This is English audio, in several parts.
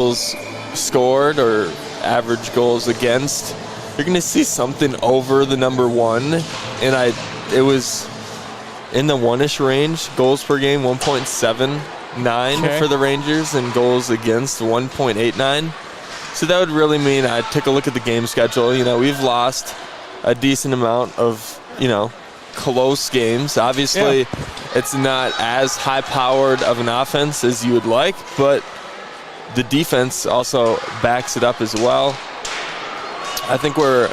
goals scored or average goals against, you're going to see something over the number 1. And it was in the 1-ish range. Goals per game, 1.79 for the Rangers, and goals against, 1.89. So that would really mean I took a look at the game schedule. You know, we've lost a decent amount of, close games. Obviously, it's not as high-powered of an offense as you would like, but the defense also backs it up as well. I think we're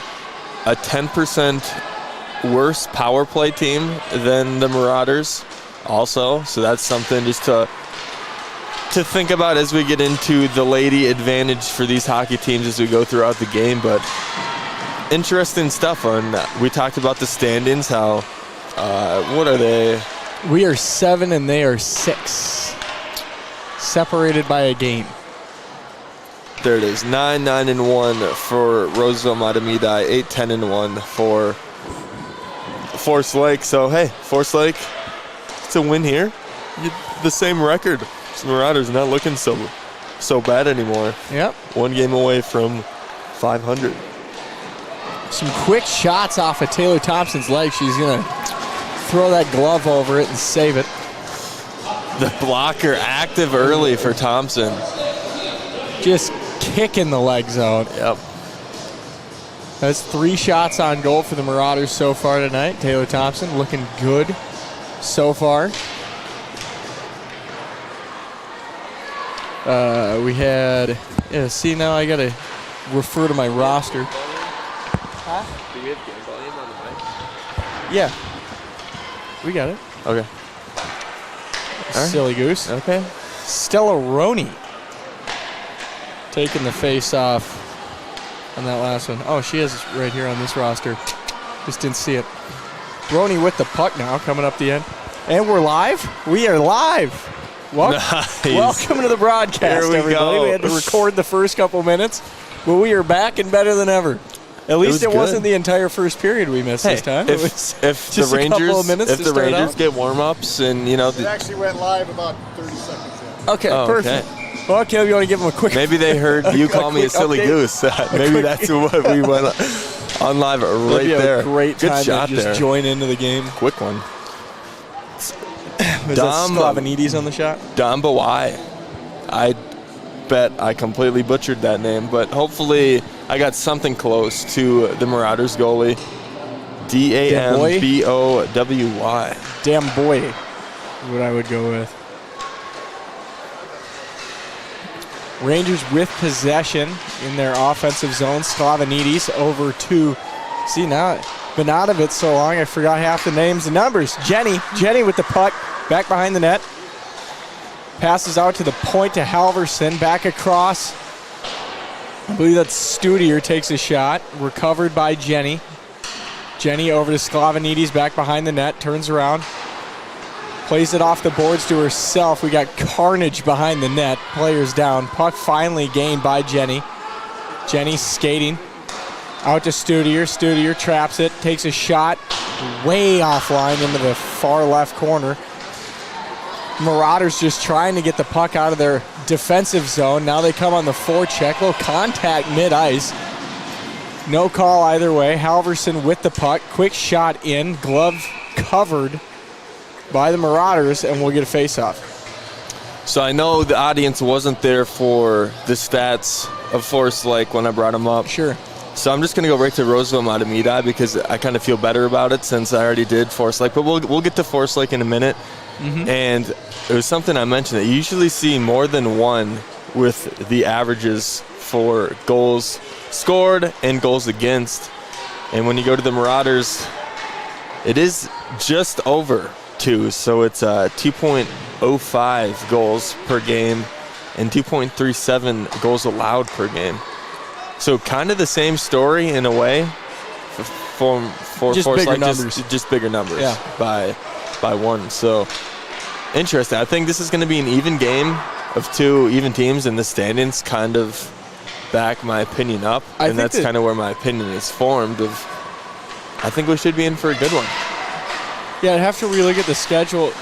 a 10% worse power play team than the Marauders also, so that's something just to think about as we get into the lady advantage for these hockey teams as we go throughout the game. But interesting stuff. We talked about the standings, how what are they? We are 7 and they are 6, separated by a game. There it is, 9-9-1 for Roseville Mahtomedi, 8-10-1 for Forest Lake. So hey, Forest Lake, it's a win here. The same record. The Marauders not looking so bad anymore. Yep. 1 game away from 500. Some quick shots off of Taylor Thompson's leg. She's going to throw that glove over it and save it. The blocker active early for Thompson. Just kicking the leg zone. Yep. That's 3 shots on goal for the Marauders so far tonight. Taylor Thompson looking good so far. We had, see, now I got to refer to my roster. Huh? Do we have game volume on the mic? Yeah. We got it. Okay. Silly goose. Okay. Stella Roney taking the face off on that last one. Oh, she is right here on this roster. Just didn't see it. Roney with the puck now, coming up the end. And we're live? We are live. Nice. Welcome to the broadcast, Here we everybody. go. We had to record the first couple minutes, but we are back and better than ever. At least it wasn't the entire first period we missed this time. If just the Rangers, a couple of minutes if to the start Rangers out. get warm-ups and, It actually went live about 30 seconds in. Okay, perfect. Okay. Well, Caleb, you want to give them a quick... Maybe they heard you call me a silly update? goose. Maybe that's what we went on live right there. A great Good time shot to just there. join into the game. Quick one. Was that Sklavenides on the shot? Dambawai. I bet I completely butchered that name, but hopefully I got something close to the Marauders goalie. Dambowy. Damn boy, what I would go with. Rangers with possession in their offensive zone. Sklavenides over to, see now, been out of it so long I forgot half the names and numbers. Jenny with the puck, back behind the net. Passes out to the point to Halverson, back across. I believe that's Studier, takes a shot. Recovered by Jenny. Jenny over to Sklavenides, back behind the net, turns around. Plays it off the boards to herself. We got carnage behind the net. Players down. Puck finally gained by Jenny. Jenny skating. Out to Studier. Studier traps it, takes a shot way offline into the far left corner. Marauders just trying to get the puck out of their defensive zone. Now they come on the forecheck. Little contact mid-ice. No call either way. Halverson with the puck. Quick shot in. Glove covered by the Marauders, and we'll get a face-off. So I know the audience wasn't there for the stats of Forest Lake when I brought them up. Sure. So I'm just going to go right to Roseville Mahtomedi because I kind of feel better about it since I already did Forest Lake. But we'll get to Forest Lake in a minute. Mm-hmm. And it was something I mentioned that you usually see more than one with the averages for goals scored and goals against. And when you go to the Marauders, it is just over 2. So it's 2.05 goals per game and 2.37 goals allowed per game. So kind of the same story in a way for just Forest bigger Lake, numbers. just bigger numbers, yeah, by 1. So interesting. I think this is going to be an even game of 2 even teams, and the standings kind of back my opinion up, and that's kind of where my opinion is formed. I think we should be in for a good one. Yeah, I'd have to relook at the schedule.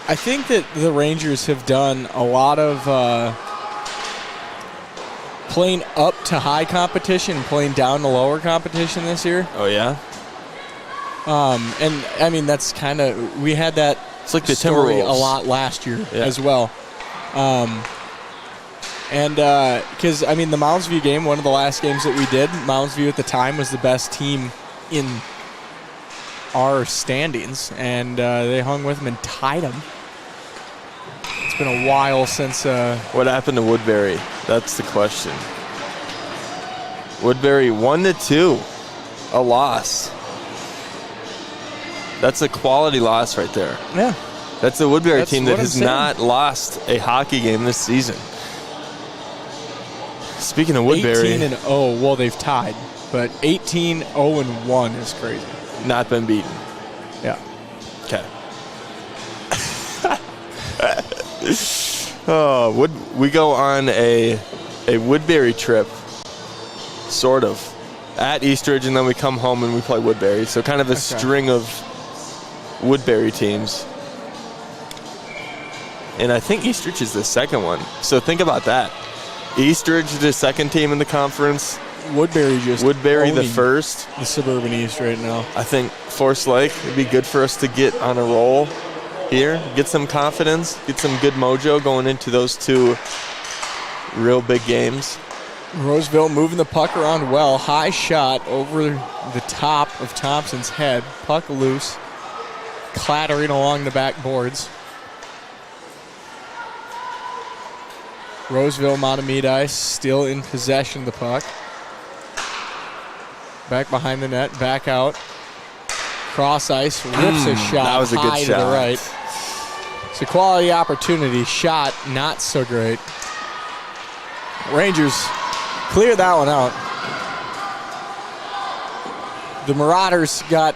I think that the Rangers have done a lot of playing up to high competition and playing down to lower competition this year. Oh, yeah? And, I mean, that's kind of – we had that It's like the story Timberwolves. a lot last year as well. And because, I mean, the Mounds View game, one of the last games that we did, Mounds View at the time was the best team in our standings, and they hung with them and tied them. It's been a while since. What happened to Woodbury? That's the question. Woodbury 1-2, a loss. That's a quality loss right there. Yeah. That's a Woodbury That's team what that I'm has saying. not lost a hockey game this season. Speaking of Woodbury, 18-0. Well, they've tied, but 18-0-1 is crazy. not been beaten. Yeah. Okay. Oh, we go on a Woodbury trip, sort of, at Eastridge, and then we come home and we play Woodbury. So kind of a string of Woodbury teams. And I think Eastridge is the second one. So think about that. Eastridge is the second team in the conference. Woodbury the owning first. the Suburban East right now. I think Forest Lake would be good for us to get on a roll here, get some confidence, get some good mojo going into those two real big games. Roseville moving the puck around well. High shot over the top of Thompson's head. Puck loose, clattering along the backboards. Roseville, Mahtomedi still in possession of the puck. Back behind the net, back out. Cross ice, rips a shot that was a good high to shot. the right. It's a quality opportunity. Shot not so great. Rangers clear that one out. The Marauders got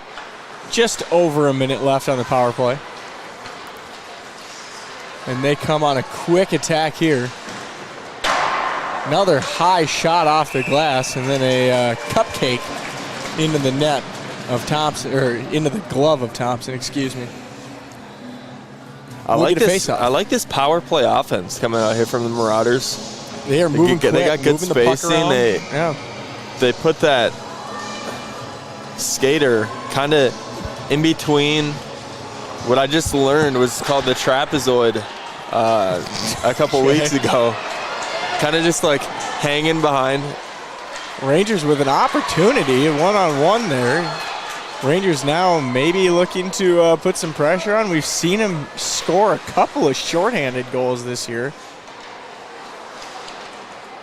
just over a minute left on the power play. And they come on a quick attack here. Another high shot off the glass, and then a cupcake into the net of Thompson, or into the glove of Thompson, excuse me. I We'll like get a this. face-off. I like this power play offense coming out here from the Marauders. They are moving quick, They got good moving the puck spacing. around. They they put that skater kind of in between. What I just learned was called the trapezoid a couple weeks ago. Kind of just like hanging behind. Rangers with an opportunity, one-on-one there. Rangers now maybe looking to put some pressure on. We've seen him score a couple of shorthanded goals this year.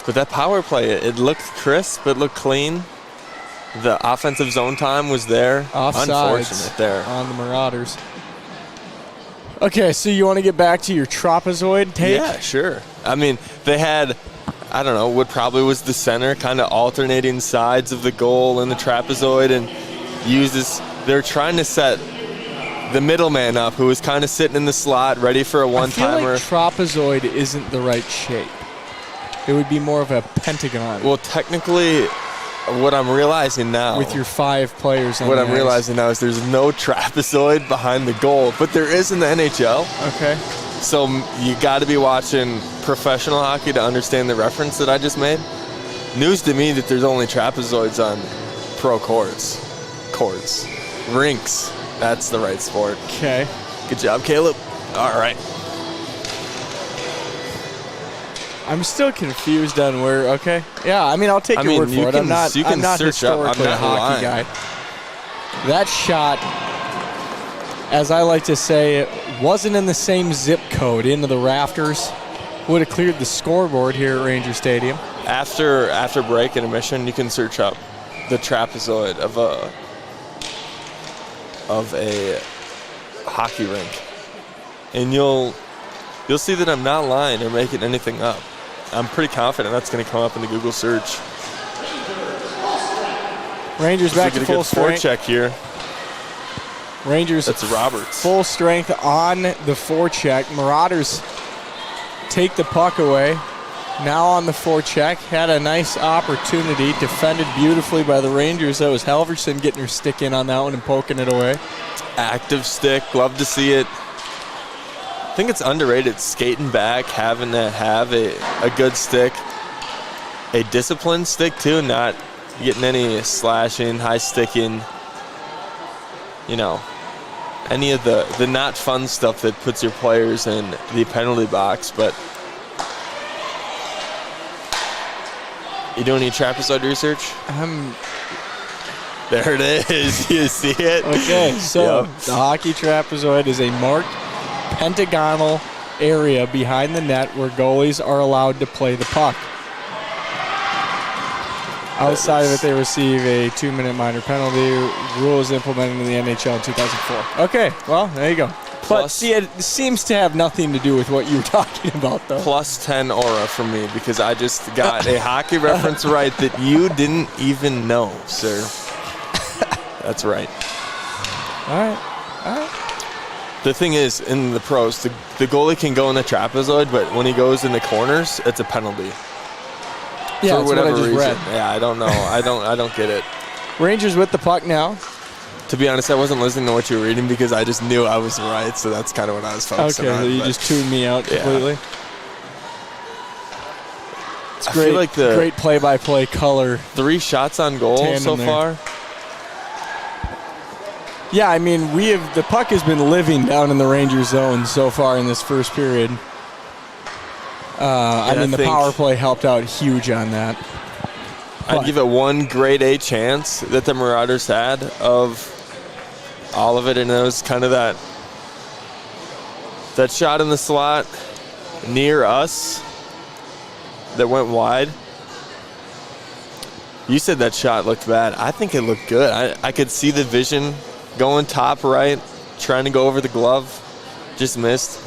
But that power play, it looked crisp, it looked clean. The offensive zone time was there. Unfortunate Offsides there. on the Marauders. Okay, so you want to get back to your trapezoid take? Yeah, sure. I mean, they had, I don't know, what probably was the center, kind of alternating sides of the goal and the trapezoid, and uses. They're trying to set the middleman up, who was kind of sitting in the slot, ready for a one-timer. I feel like trapezoid isn't the right shape. It would be more of a pentagon. Well, technically, what I'm realizing now, with your 5 players on what the I'm ice. realizing now is there's no trapezoid behind the goal, but there is in the NHL. Okay. So you got to be watching professional hockey to understand the reference that I just made. News to me that there's only trapezoids on pro courts, rinks. That's the right sport. Okay. Good job, Caleb. All right. I'm still confused on where. Okay. Yeah, I mean, I'll take your word for it. I'm not search up. I'm historically a not hockey lying. guy. That shot, as I like to say, it wasn't in the same zip code into the rafters. Would have cleared the scoreboard here at Ranger Stadium. After break and intermission, you can search up the trapezoid of a hockey rink, and you'll see that I'm not lying or making anything up. I'm pretty confident that's going to come up in the Google search. Rangers back to Get a full good strength. forecheck here. Rangers That's Roberts. full strength on the forecheck. Marauders take the puck away. Now on the forecheck. Had a nice opportunity. Defended beautifully by the Rangers. That was Halverson getting her stick in on that one and poking it away. Active stick. Love to see it. I think it's underrated, skating back, having to have a good stick. a disciplined stick too, not getting any slashing, high sticking, any of the not fun stuff that puts your players in the penalty box. But you doing any trapezoid research? There it is. You see it? Okay, so the hockey trapezoid is a marked pentagonal area behind the net where goalies are allowed to play the puck. Outside of it, they receive a 2-minute minor penalty. Rules implemented in the NHL in 2004. Okay, well, there you go. But see, it seems to have nothing to do with what you were talking about, though. Plus 10 aura from me because I just got a hockey reference right that you didn't even know, sir. That's right. All right. The thing is, in the pros, the goalie can go in the trapezoid, but when he goes in the corners, it's a penalty. Yeah, for whatever what I just reason. read. Yeah, I don't know. I don't get it. Rangers with the puck now. To be honest, I wasn't listening to what you were reading because I just knew I was right, so that's kind of what I was focusing on. Okay, so you just tuned me out completely. It's I great, feel like the great play-by-play color. 3 shots on goal so far. Yeah, I mean, the puck has been living down in the Rangers zone so far in this first period. The power play helped out huge on that. I'd give it one grade A chance that the Marauders had of all of it, and it was kind of that shot in the slot near us that went wide. You said that shot looked bad. I think it looked good. I could see the vision going top right, trying to go over the glove, just missed.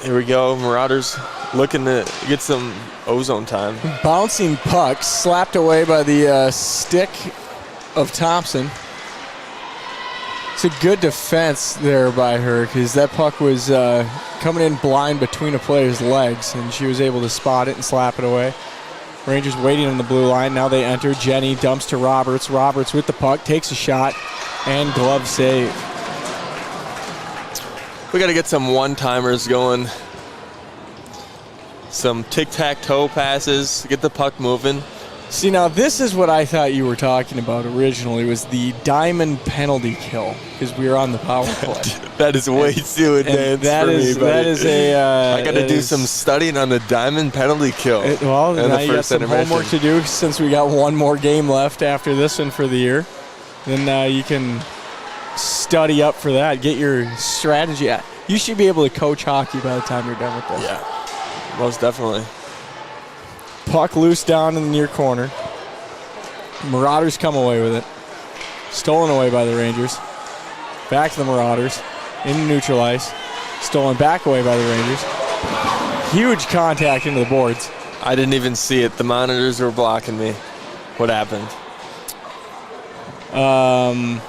Here we go, Marauders looking to get some ozone time. Bouncing puck slapped away by the stick of Thompson. It's a good defense there by her because that puck was coming in blind between a player's legs, and she was able to spot it and slap it away. Rangers waiting on the blue line. Now they enter. Jenny dumps to Roberts. Roberts with the puck, takes a shot, and glove save. We got to get some one-timers going. Some tic-tac-toe passes, get the puck moving. See, now this is what I thought you were talking about originally, was the diamond penalty kill, because we were on the power play. That is way too advanced for me, buddy. That is I got to do some studying on the diamond penalty kill. Now you got some homework to do since we got one more game left after this one for the year. Then you can study up for that, get your strategy. You should be able to coach hockey by the time you're done with this. Yeah, most definitely. Puck loose down in the near corner. Marauders come away with it. Stolen away by the Rangers. Back to the Marauders. In neutral ice. Stolen back away by the Rangers. Huge contact into the boards. I didn't even see it. The monitors were blocking me. What happened?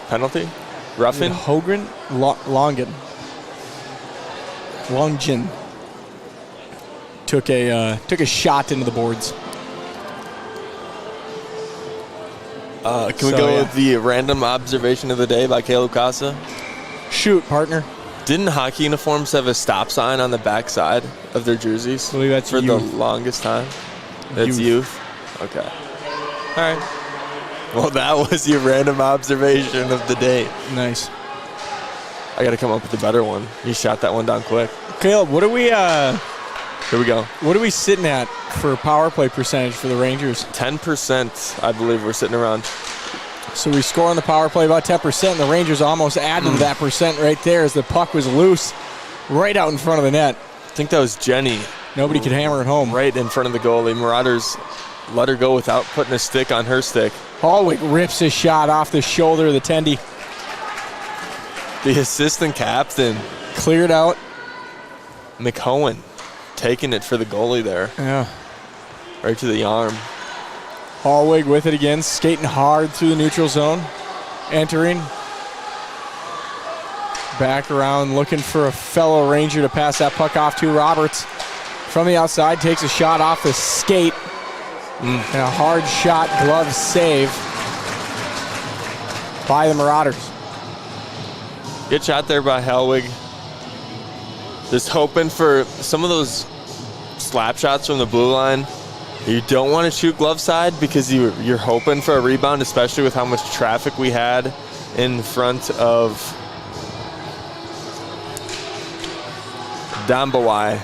Penalty? Roughing? Hogren? Longin. Took a shot into the boards. Can we go with the random observation of the day by Caleb Casa? Shoot, partner. Didn't hockey uniforms have a stop sign on the back side of their jerseys? I believe that's for youth. the longest time. That's youth. Okay. All right. Well, that was your random observation of the day. Nice. I got to come up with a better one. You shot that one down quick. Caleb, what are we? Here we go. What are we sitting at for power play percentage for the Rangers? 10%, I believe we're sitting around. So we score on the power play about 10%. The Rangers almost added to that percent right there as the puck was loose right out in front of the net. I think that was Jenny. Nobody could hammer it home. Right in front of the goalie. Marauders let her go without putting a stick on her stick. Hallwick rips his shot off the shoulder of the Tendy. The assistant captain. Cleared out. McHowen taking it for the goalie there. Yeah. Right to the arm. Hallwig with it again, skating hard through the neutral zone. Entering. Back around, looking for a fellow Ranger to pass that puck off to. Roberts from the outside takes a shot off the skate. And a hard shot, glove save by the Marauders. Good shot there by Hellwig. Just hoping for some of those slap shots from the blue line. You don't want to shoot glove side because you're hoping for a rebound, especially with how much traffic we had in front of Dombowie.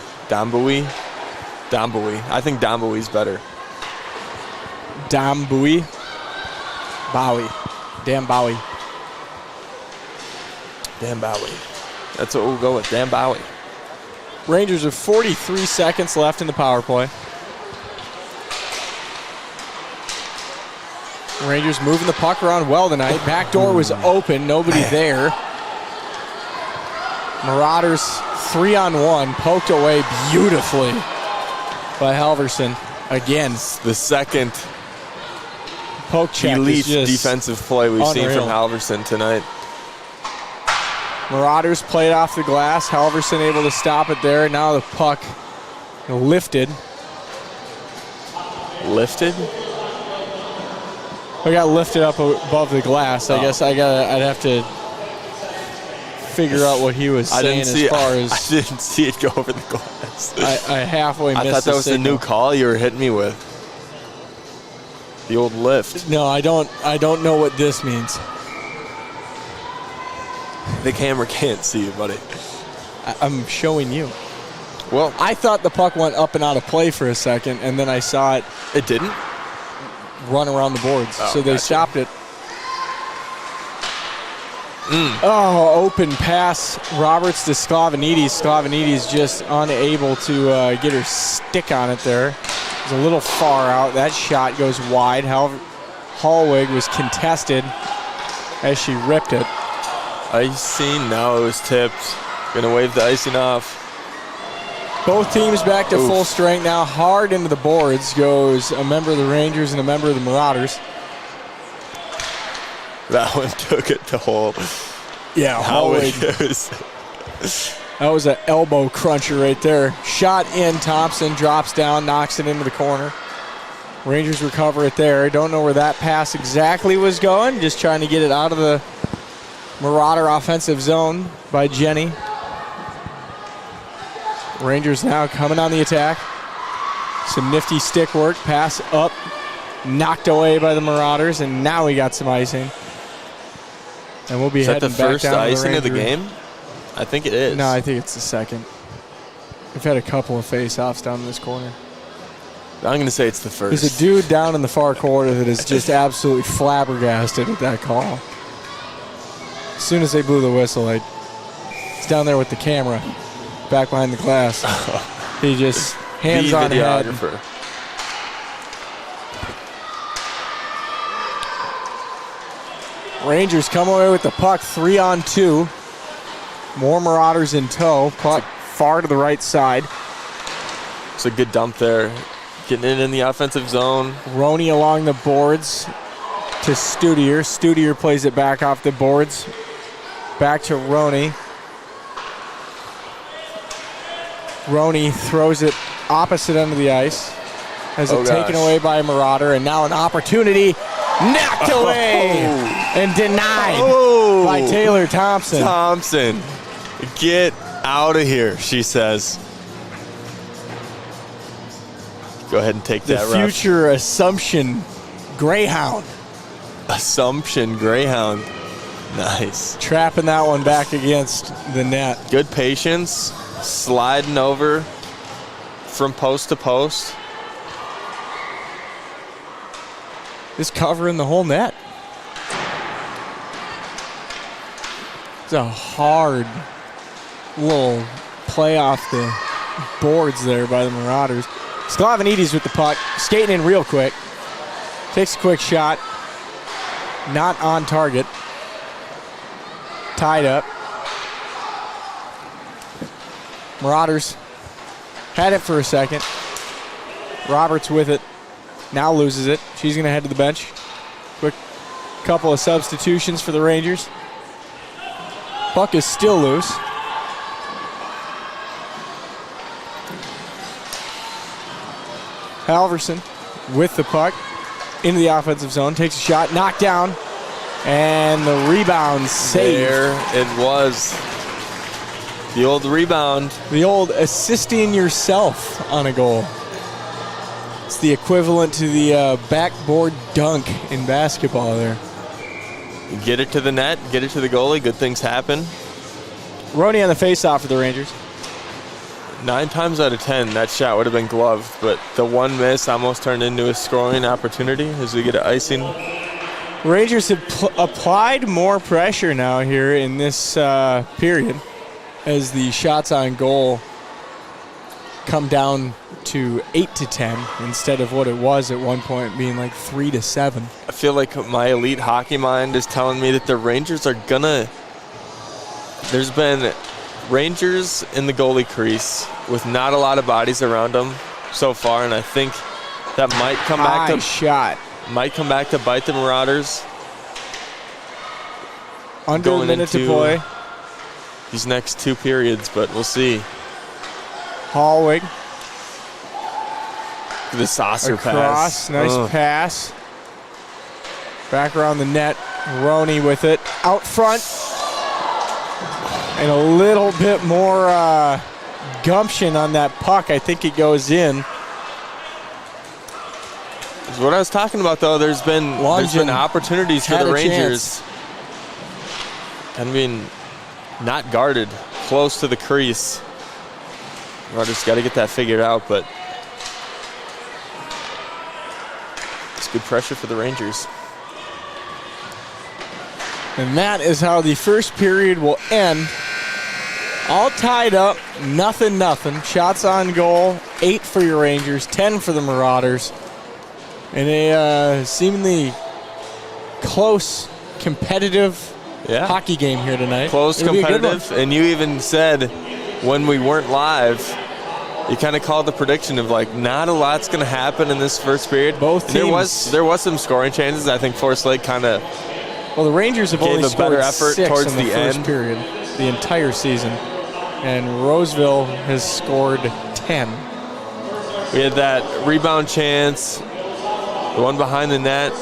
I think Dombowie's better. Bowie. Dan Bowie. That's what we'll go with, Dan Bowie. Rangers have 43 seconds left in the power play. Rangers moving the puck around well tonight. Back door was open, nobody there. Marauders 3-on-1, poked away beautifully by Halverson. Again, The second poke check elite is just defensive play we've seen unreal. from Halverson tonight. Marauders played off the glass. Halverson able to stop it there. Now the puck lifted. Lifted? I got lifted up above the glass. I guess I'd have to figure out what he was saying as far as. I didn't see it go over the glass. I halfway missed I thought that was the new call you were hitting me with. The old lift. No, I don't know what this means. The camera can't see you, buddy. I'm showing you. Well, I thought the puck went up and out of play for a second, and then I saw it it didn't? run around the boards. Oh, So they gotcha. stopped it. Oh, open pass. Roberts to Sklavenides. Sklavenides just unable to get her stick on it there. It was a little far out. That shot goes wide. However, Hallwig was contested as she ripped it. Icing. Now it was tipped. Gonna wave the icing off. Both teams back to Oof. full strength now. Hard into the boards goes a member of the Rangers and a member of the Marauders. That one took it to hole. Yeah, Hallwig. That was an elbow cruncher right there. Shot in. Thompson drops down, knocks it into the corner. Rangers recover it there. Don't know where that pass exactly was going. Just trying to get it out of the Marauder offensive zone by Jenny. Rangers now coming on the attack. Some nifty stick work. Pass up. Knocked away by the Marauders. And now we got some icing. And we'll be Is that heading the back first down icing to of the game? I think it is. No, I think it's the second. We've had a couple of face-offs down in this corner. I'm going to say it's the first. There's a dude down in the far corner that is just absolutely flabbergasted at that call. As soon as they blew the whistle, he's down there with the camera, back behind the glass. He just hands the on head. videographer. Rangers come away with the puck 3-on-2. More Marauders in tow. Puck far to the right side. It's a good dump there. Getting it in the offensive zone. Roney along the boards to Studier. Studier plays it back off the boards. Back to Roney. Roney throws it opposite end of the ice. Has it taken away by a Marauder, and now an opportunity knocked away and denied by Taylor Thompson. Thompson, get out of here, she says. Go ahead and take The that, ref. future Assumption Greyhound. Assumption Greyhound. Nice. Trapping that one back against the net. Good patience. Sliding over from post to post. Just covering the whole net. It's a hard little play off the boards there by the Marauders. Sklavenides with the puck, skating in real quick. Takes a quick shot. Not on target. Tied up. Marauders had it for a second. Roberts with it. Now loses it. She's going to head to the bench. Quick couple of substitutions for the Rangers. Puck is still loose. Halverson with the puck into the offensive zone. Takes a shot. Knocked down. And the rebound saved. There it was. The old rebound. The old assisting yourself on a goal. It's the equivalent to the backboard dunk in basketball there. Get it to the net, get it to the goalie, good things happen. Roney on the face-off for the Rangers. 9 times out of 10, that shot would have been gloved, but the one miss almost turned into a scoring opportunity as we get an icing. Rangers have applied more pressure now here in this period as the shots on goal come down to 8 to 10 instead of what it was at one point being like 3 to 7. I feel like my elite hockey mind is telling me that the Rangers are gonna. There's been Rangers in the goalie crease with not a lot of bodies around them so far, and I think that might come back to shot. Might come back to bite the Marauders. Under a minute to play. These next 2 periods, but we'll see. Hallwig. The saucer pass. pass. Nice pass. Back around the net. Roney with it. Out front. And a little bit more gumption on that puck. I think it goes in. That's what I was talking about, though. There's been opportunities for the Rangers. I mean, not guarded, close to the crease. Marauders got to get that figured out, but it's good pressure for the Rangers. And that is how the first period will end. All tied up, nothing. Shots on goal, 8 for your Rangers, 10 for the Marauders. And a seemingly close, competitive hockey game here tonight. Close, competitive, and you even said when we weren't live, you kind of called the prediction of like not a lot's going to happen in this first period. Both teams. There was some scoring chances. I think Forest Lake kind of. Well, the Rangers have only scored better effort 6 towards in the first end period, the entire season, and Roseville has scored 10. We had that rebound chance, the one behind the net.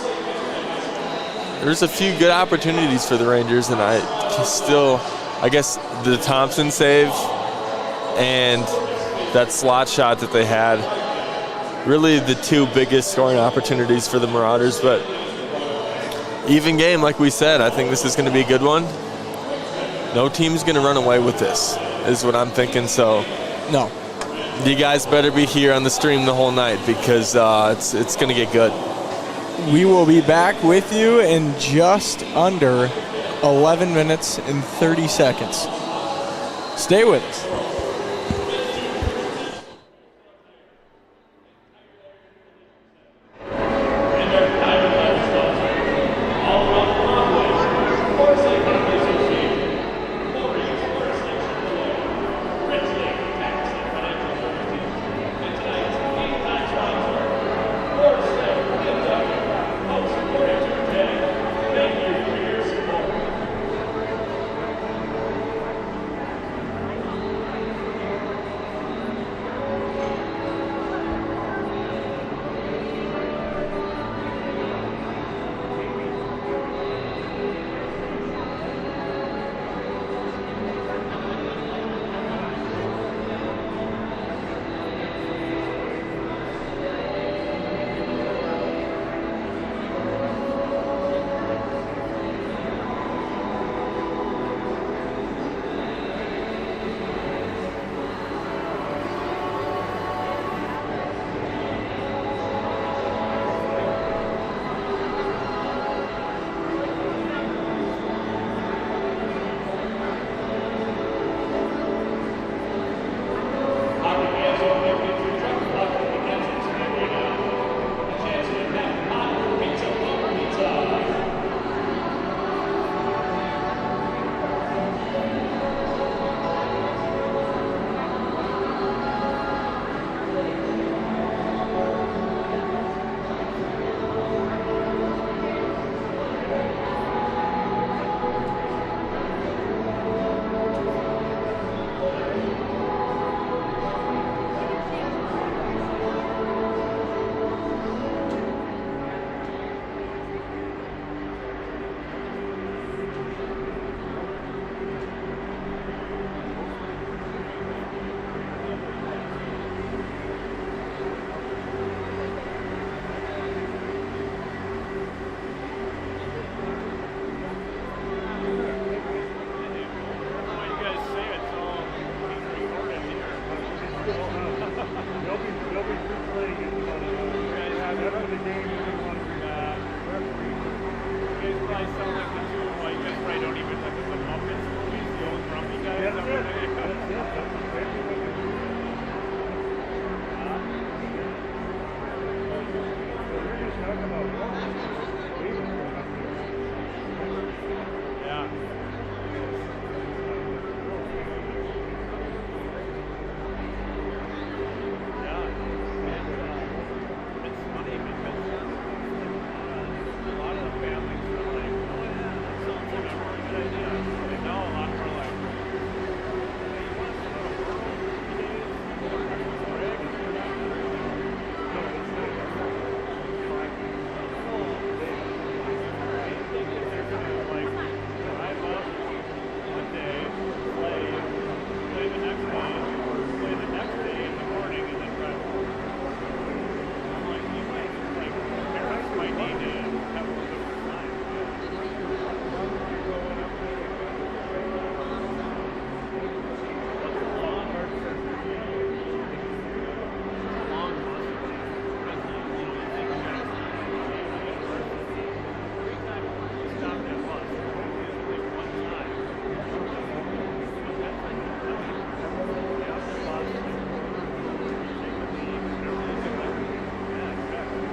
There's a few good opportunities for the Rangers, and I guess the Thompson save and that slot shot that they had, really the 2 biggest scoring opportunities for the Marauders, but even game, like we said. I think this is going to be a good one. No team's going to run away with this, is what I'm thinking. So, no. You guys better be here on the stream the whole night because it's going to get good. We will be back with you in just under 11 minutes and 30 seconds. Stay with us. guys sound like the two, like, that's right, don't even, like, the Muppets movies, the old grumpy guys. That's it. Yeah. It's funny because a lot of the families are like, oh yeah, that sounds like a really good idea. And now a lot more like, hey, you want to go to the world 3 days? Greg? They think that they're going to like drive up one day, play the next day, play the next day in the morning, and then drive home. I'm like, you might, like, parents might need to have a little bit more time. What's the long bus? You know, you think you're going to every time you stop that bus, it's only one time. But that's like, the other bus, take the leave, and everything like that. Yeah, exactly.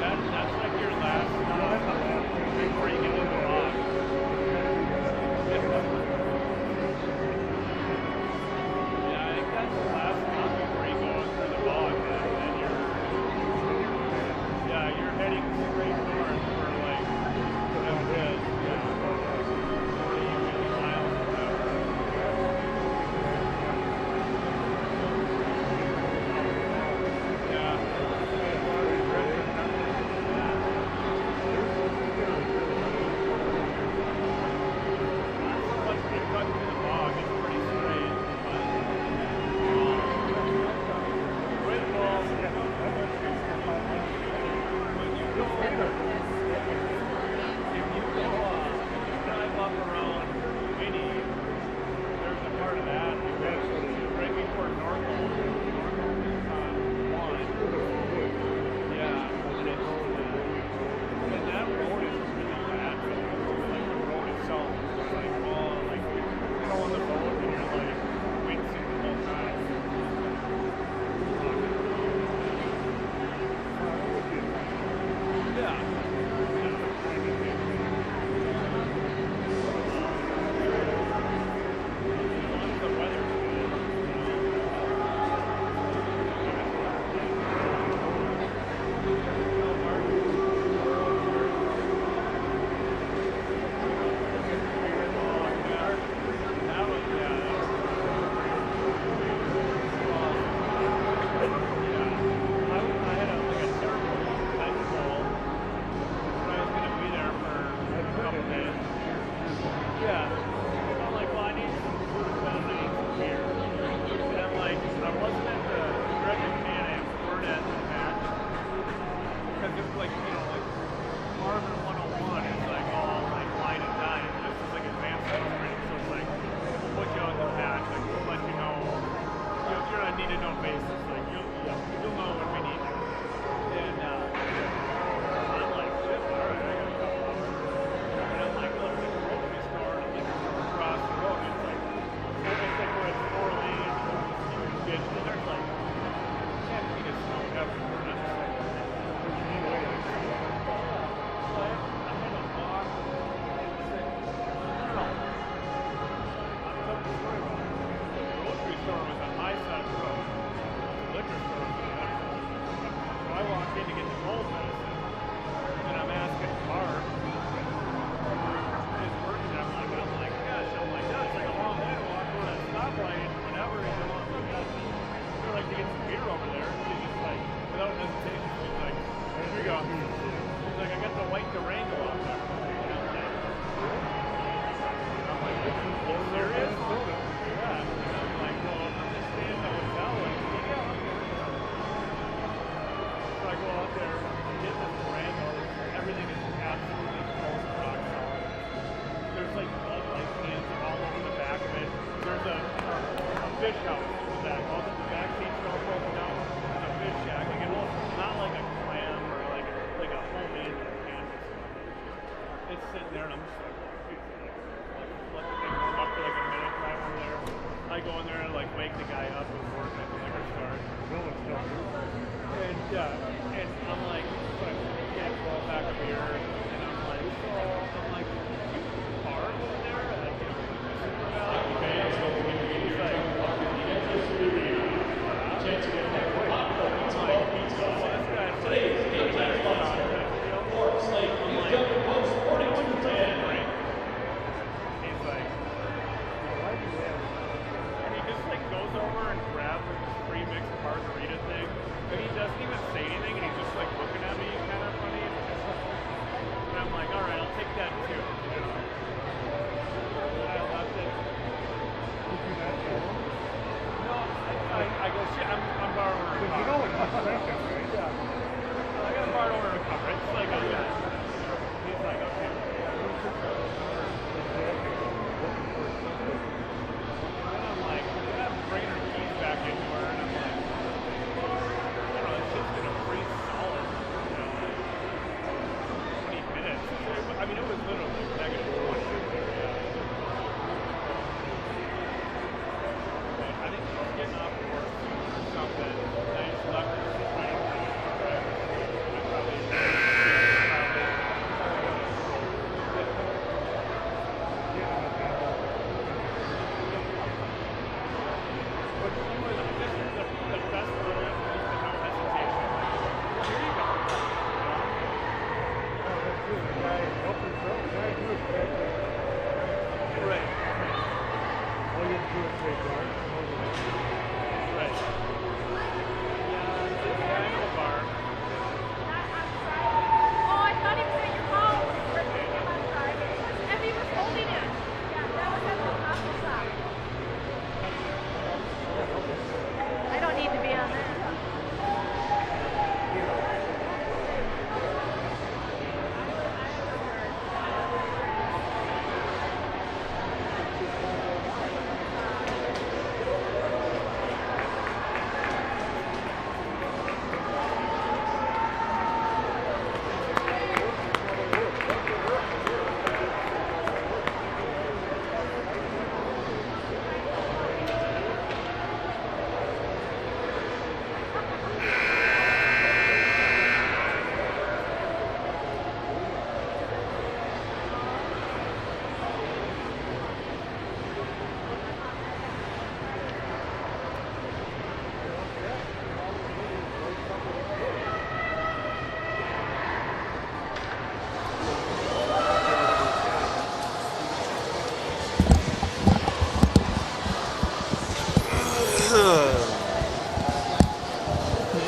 That's like your last before you get to the box. Yeah, I think that's the last stop before you go through the bog, and then you're heading straight north for like whatever it is. Yeah, 40, 50 miles or whatever. Yeah. Once we cut through the bog, it's pretty straight. But Roseville, when you go, if you drive up around Winnie, there's a part of that. You go right before Norfolk. Norfolk is on 1. Yeah, and that road is really bad. Like the road itself is just like, oh, like you go on the boat and you're like wincing the whole time. Yeah. He's like, I got the white Durango out there. I'm like, are you serious? Yeah. I'm like, well, I'm just staying in the hotel. Like, yeah. So I go out there, get this Durango. Everything is absolutely close to rock solid. There's like Bud Light cans all over the back of it. There's a fish house in the back. All the back seats are all broken down. There's a fish shack. Like not like a clam or like a homemade canvas. It's sitting there and I'm just like, let the thing warm up for like a minute, drive over there. I go in there and like wake the guy up who's working at the liquor store. And I'm like, get 12 pack of beer. And I'm like, you park over there at Super Valley Bay? He's like, goes over and grabs this pre-mixed margarita thing, and he doesn't even say anything, and he's just like looking at me kind of funny. And I'm like, all right, I'll take that too. You know? And I left it. Did you not tell him? No, I go, shit, I'm borrowing her car. You know what I'm thinking, right? Yeah. I got to borrow her car. It's like, oh yeah. He's like, okay. Bringing her keys back into her, and I'm like, I don't know, it's just been a pretty solid, 20 minutes. I mean, it was literally negative 20 there, yeah. But I think she's getting off work or something. I just left her waiting for me to drive. I probably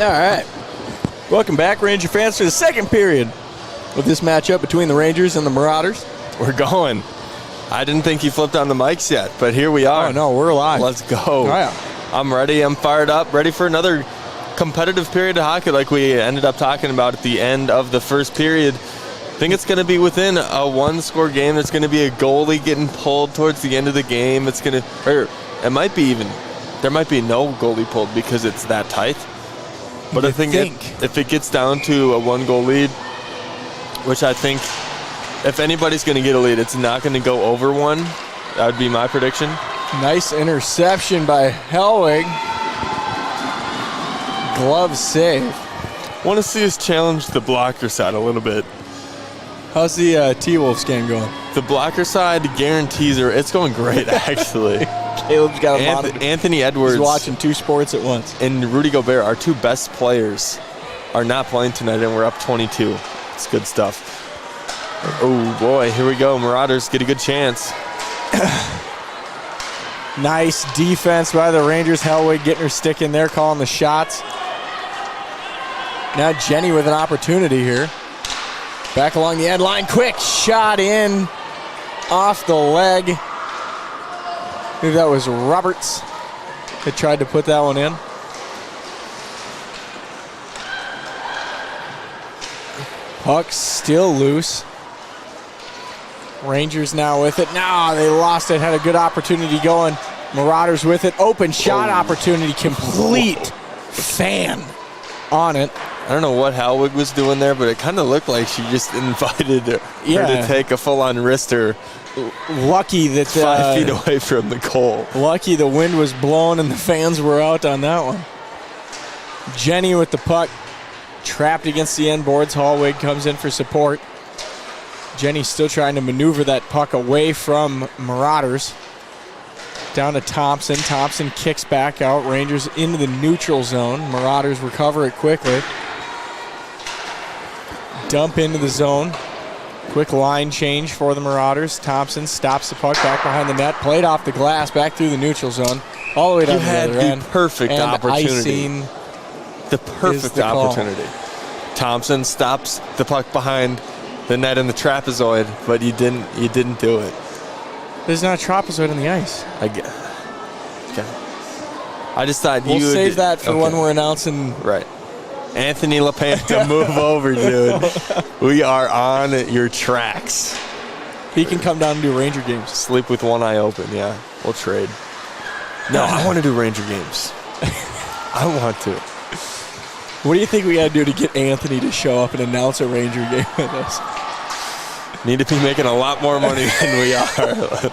All right. Welcome back, Ranger fans, to the second period of this matchup between the Rangers and the Marauders. We're going. I didn't think you flipped on the mics yet, but here we are. Oh, no, we're live. Let's go. Oh, yeah. I'm ready. I'm fired up. Ready for another competitive period of hockey like we ended up talking about at the end of the first period. I think it's going to be within a one-score game. There's going to be a goalie getting pulled towards the end of the game. It's going to, or it might be even, there might be no goalie pulled because it's that tight. But I think if it gets down to a one-goal lead, which I think if anybody's going to get a lead, it's not going to go over one. That would be my prediction. Nice interception by Hellwig. Glove save. Want to see us challenge the blocker side a little bit. How's the T-Wolves game going? The blocker side guarantees her. It's going great, actually. Caleb's got a monitor. Anthony Edwards. He's watching two sports at once. And Rudy Gobert, our two best players, are not playing tonight, and we're up 22. It's good stuff. Oh, boy. Here we go. Marauders get a good chance. Nice defense by the Rangers. Hellwig getting her stick in there, calling the shots. Now Jenny with an opportunity here. Back along the end line, quick shot in off the leg. I believe that was Roberts that tried to put that one in. Puck still loose. Rangers now with it. Now they lost it, had a good opportunity going. Marauders with it. Open shot opportunity, complete fan on it. I don't know what Halwig was doing there, but it kind of looked like she just invited her to take a full-on wrister. Lucky that 5 feet away from the goal. Lucky the wind was blowing and the fans were out on that one. Jenny with the puck, trapped against the end boards. Hallwig comes in for support. Jenny still trying to maneuver that puck away from Marauders. Down to Thompson. Thompson kicks back out. Rangers into the neutral zone. Marauders recover it quickly. Dump into the zone. Quick line change for the Marauders. Thompson stops the puck back behind the net. Played off the glass back through the neutral zone. All the way down to the other end. You had the perfect opportunity. Icing the perfect opportunity. Thompson stops the puck behind the net in the trapezoid, but you didn't do it. There's not a trapezoid on the ice. Okay. I just thought we'll save that for when we're announcing. Right. Anthony LaPanta, move over, dude. We are on your tracks. He can come down and do Ranger games. Sleep with one eye open, yeah. We'll trade. No, I want to do Ranger games. I want to. What do you think we got to do to get Anthony to show up and announce a Ranger game with us? Need to be making a lot more money than we are.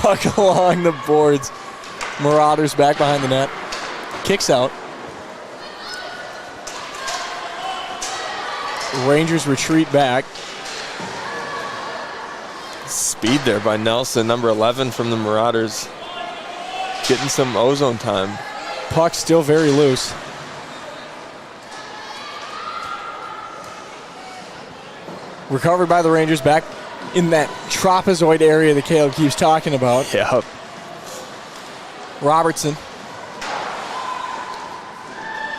Puck along the boards. Marauders back behind the net. Kicks out. Rangers retreat back. Speed there by Nelson, number 11 from the Marauders. Getting some ozone time. Puck still very loose. Recovered by the Rangers back in that trapezoid area that Caleb keeps talking about. Yep. Robertson.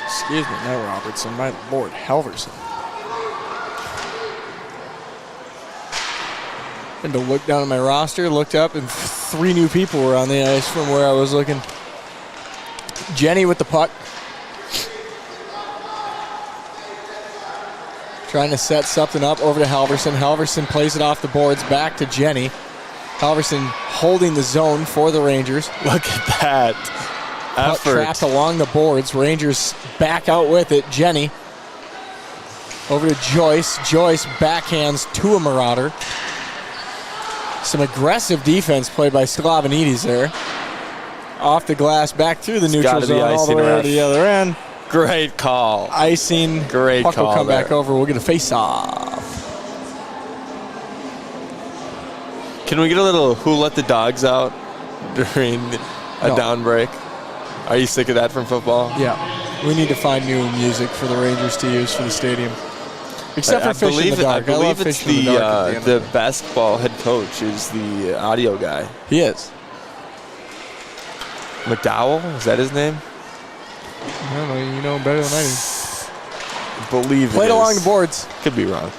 Excuse me, not Robertson. My lord, Halverson. And to look down at my roster, looked up, and 3 new people were on the ice from where I was looking. Jenny with the puck. Trying to set something up over to Halverson. Halverson plays it off the boards back to Jenny. Halverson holding the zone for the Rangers. Look at that effort. Puck trapped along the boards. Rangers back out with it. Jenny over to Joyce. Joyce backhands to a Marauder. Some aggressive defense played by Sklavanidis there. Off the glass, back through the neutral zone, all the way to the other end. Great call. Icing. Great Puck call. Will come back over. We'll get a face-off. Can we get a little who let the dogs out during a down break? Are you sick of that from football? Yeah. We need to find new music for the Rangers to use for the stadium. Except for Fish in the Dark. I believe it's the basketball head coach is the audio guy. He is. McDowell? Is that his name? I don't know. You know better than I do. Believe it Played along the boards. Could be wrong.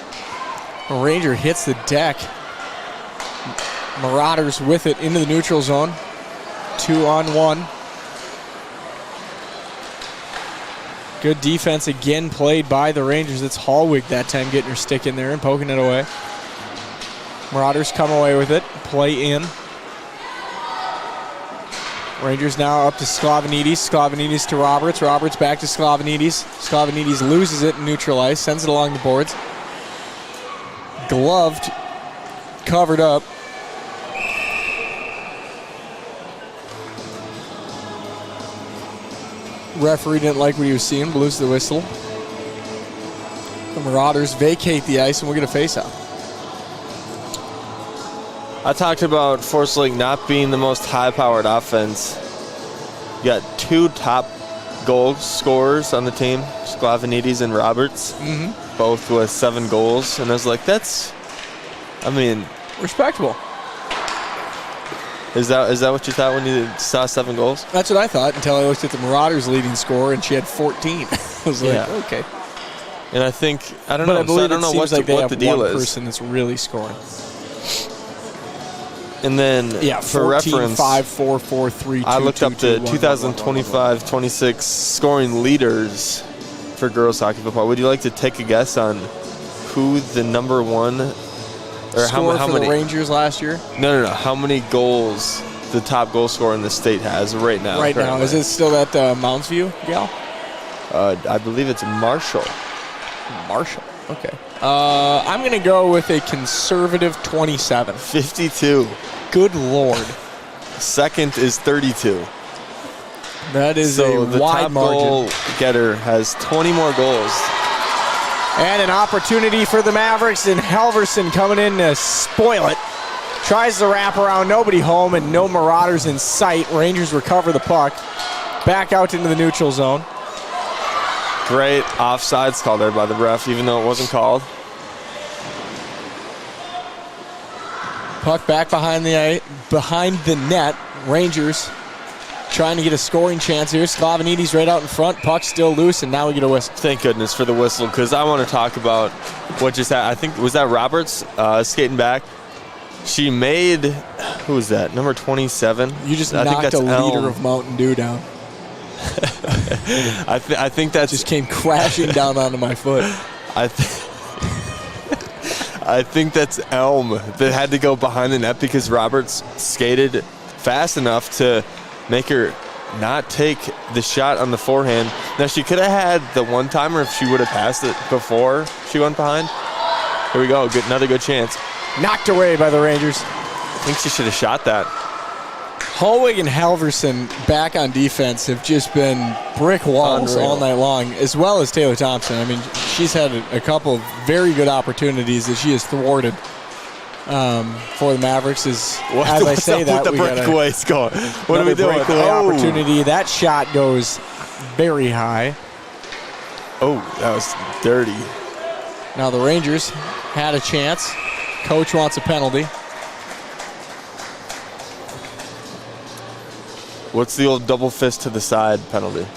A Ranger hits the deck. Marauders with it into the neutral zone. 2-on-1. Good defense again played by the Rangers. It's Hallwig that time getting her stick in there and poking it away. Marauders come away with it. Play in. Rangers now up to Sklavanidis. Sklavanidis to Roberts. Roberts back to Sklavanidis. Sklavanidis loses it in neutral ice. Sends it along the boards. Gloved. Covered up. Referee didn't like what he was seeing. Blows the whistle. The Marauders vacate the ice and we'll get a face-off. I talked about Forest Lake not being the most high-powered offense. You got 2 top goal scorers on the team, Sklavanidis and Roberts, both with 7 goals. And I was like, respectable. Is that what you thought when you saw 7 goals? That's what I thought until I looked at the Marauders' leading scorer and she had 14. I was like, okay. And I think I don't But know. I believe I don't know what the deal one is. person that's really scoring. And then for 14, reference, 5, 4, 4, 3, 2, I looked 2, up the 2, 1, 2025-26 scoring leaders for girls hockey football. Would you like to take a guess on who the number one or Score how for many the Rangers last year? No. How many goals the top goal scorer in the state has right now? Right now, is it still that Mounds View gal? I believe it's Marshall. Marshall. Okay. I'm going to go with a conservative 27. 52. Good Lord. Second is 32. That is So a the wide top margin. goal getter has 20 more goals. And an opportunity for the Mavericks, and Halverson coming in to spoil it. Tries to wrap around, nobody home, and no Marauders in sight. Rangers recover the puck. Back out into the neutral zone. Great offsides call there by the ref, even though it wasn't called. Puck back behind the net. Rangers trying to get a scoring chance here. Slavonides right out in front. Puck still loose, and now we get a whistle. Thank goodness for the whistle, because I want to talk about what just happened. I think, was that Roberts skating back? She made, who was that, number 27? You just I think knocked that's a Elm. liter of Mountain Dew down. I think that's Just came crashing down onto my foot. I think that's Elm that had to go behind the net because Roberts skated fast enough to make her not take the shot on the forehand. Now, she could have had the one-timer if she would have passed it before she went behind. Here we go. Another good chance. Knocked away by the Rangers. I think she should have shot that. Hallwig and Halverson back on defense have just been brick walls Unreal. all night long, as well as Taylor Thompson. I mean, she's had a couple of very good opportunities that she has thwarted for the Mavericks. As I say that, the we got breakaways going. What are we doing? breakaway opportunity. That shot goes very high. Oh, that was dirty. Now the Rangers had a chance. Coach wants a penalty. What's the old double fist to the side penalty?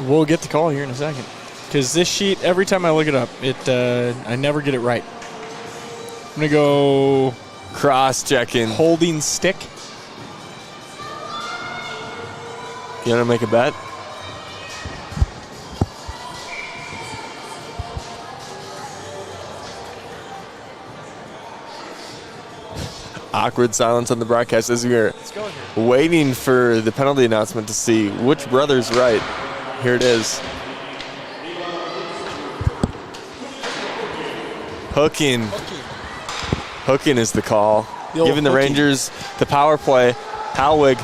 We'll get the call here in a second. Because this sheet, every time I look it up, I never get it right. I'm going to go Cross-checking. holding stick. You want to make a bet? Awkward silence on the broadcast as we are waiting for the penalty announcement to see which brother's right. Here it is. Hooking. Hooking is the call. The old Giving the hooking. Rangers the power play. Halwig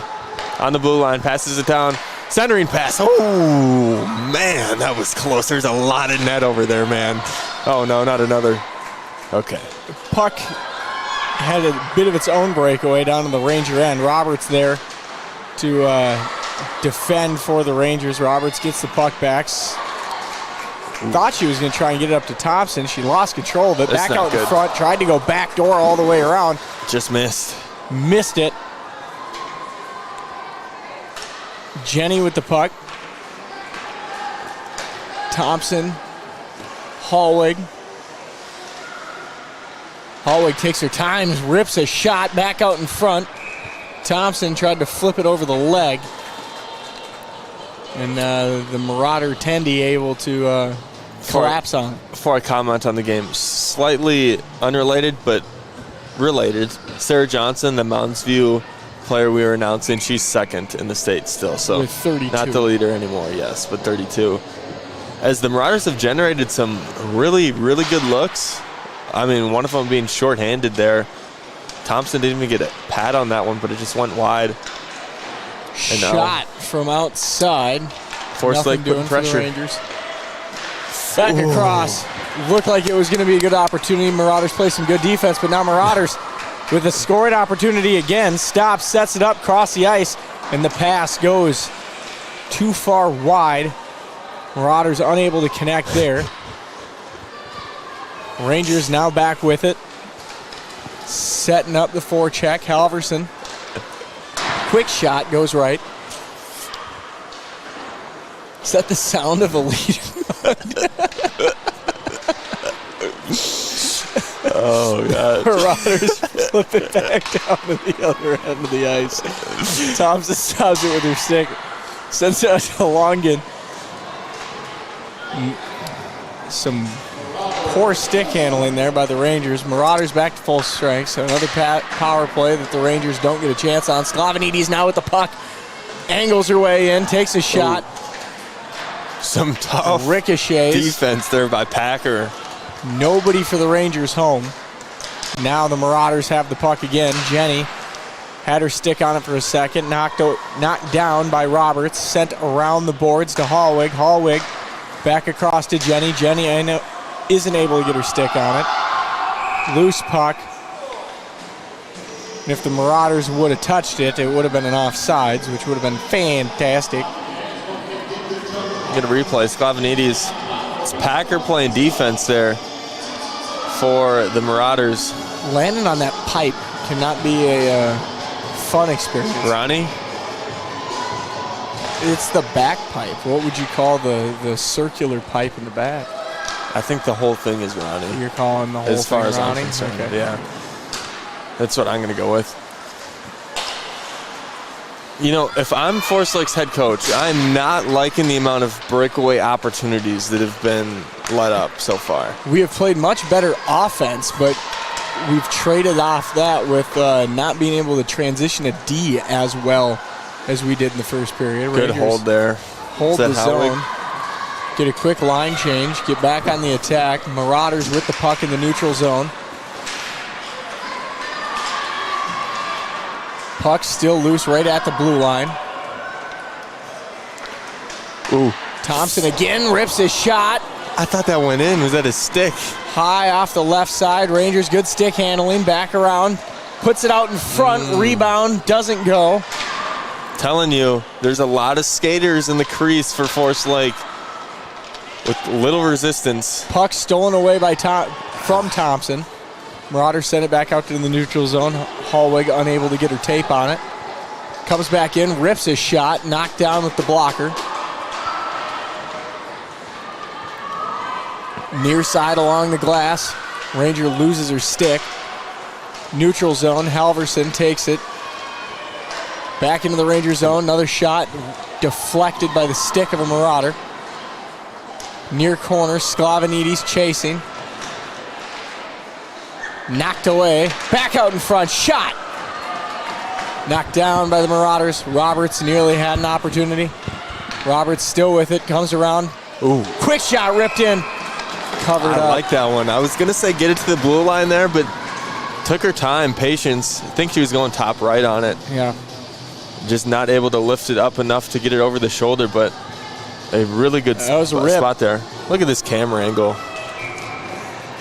on the blue line, passes it down. Centering pass. Oh, man, that was close. There's a lot of net over there, man. Oh, no, not another. Okay. Puck had a bit of its own breakaway down to the Ranger end. Roberts there to defend for the Rangers. Roberts gets the puck back. Thought she was going to try and get it up to Thompson. She lost control of it. That's Back not out in good. front. Tried to go back door all the way around. Just missed. Missed it. Jenny with the puck. Thompson. Hallwig. Hallwig takes her time, rips a shot back out in front. Thompson tried to flip it over the leg. And the Marauder Tendy able to collapse on it. Before I comment on the game, slightly unrelated but related. Sarah Johnson, the Mounds View player we were announcing, she's second in the state still. So With 32. not the leader anymore, yes, but 32. As the Marauders have generated some really, really good looks. I mean, one of them being shorthanded there. Thompson didn't even get a pad on that one, but it just went wide. And now Shot from outside. Force Nothing Lake putting doing for the pressure. Rangers. Back across. Looked like it was going to be a good opportunity. Marauders play some good defense, but now Marauders with a scoring opportunity again. Stops, sets it up, cross the ice, and the pass goes too far wide. Marauders unable to connect there. Rangers now back with it. setting up the forecheck. Halverson. Quick shot goes right. Is that the sound of a lead? Oh, God. Marauders flip it back down to the other end of the ice. Thompson stops it with her stick. Sends it out to Longan. Some poor stick handling there by the Rangers. Marauders back to full strength. So another power play that the Rangers don't get a chance on. Slavonides now with the puck. Angles her way in. Takes a shot. Some tough Ricochets. defense there by Packer. Nobody for the Rangers home. Now the Marauders have the puck again. Jenny had her stick on it for a second. Knocked down by Roberts. Sent around the boards to Hallwig. Hallwig back across to Jenny. Jenny isn't able to get her stick on it. Loose puck. And if the Marauders would have touched it, it would have been an offsides, which would have been fantastic. Get a replay. Sklavenides. It's Packer playing defense there for the Marauders. Landing on that pipe cannot be a fun experience. Ronnie? It's the back pipe. What would you call the circular pipe in the back? I think the whole thing is Ronnie. You're calling the whole As far thing as Ronnie? I'm concerned, Okay. yeah. That's what I'm going to go with. You know, if I'm Forest Lake's head coach, I'm not liking the amount of breakaway opportunities that have been let up so far. We have played much better offense, but we've traded off that with not being able to transition a D as well as we did in the first period. Good hold there. Hold the Is that Howard? zone. Get a quick line change. Get back on the attack. Marauders with the puck in the neutral zone. Puck still loose right at the blue line. Ooh. Thompson again rips his shot. I thought that went in. Was that a stick? High off the left side. Rangers good stick handling. Back around. Puts it out in front. Rebound. Doesn't go. Telling you, there's a lot of skaters in the crease for Forest Lake with little resistance. Puck stolen away by from Thompson. Marauders send it back out to the neutral zone. Hallwig unable to get her tape on it. Comes back in, rips his shot, knocked down with the blocker. Near side along the glass. Ranger loses her stick. Neutral zone, Halverson takes it. Back into the Ranger zone, another shot deflected by the stick of a Marauder. Near corner, Sklavenides chasing. Knocked away. Back out in front. Shot. Knocked down by the Marauders. Roberts nearly had an opportunity. Roberts still with it. Comes around. Ooh. Quick shot ripped in. Covered I up. like that one. I was going to say get it to the blue line there, but took her time, patience. I think she was going top right on it. Yeah. Just not able to lift it up enough to get it over the shoulder, but a really good That was a rip. spot there. Look at this camera angle.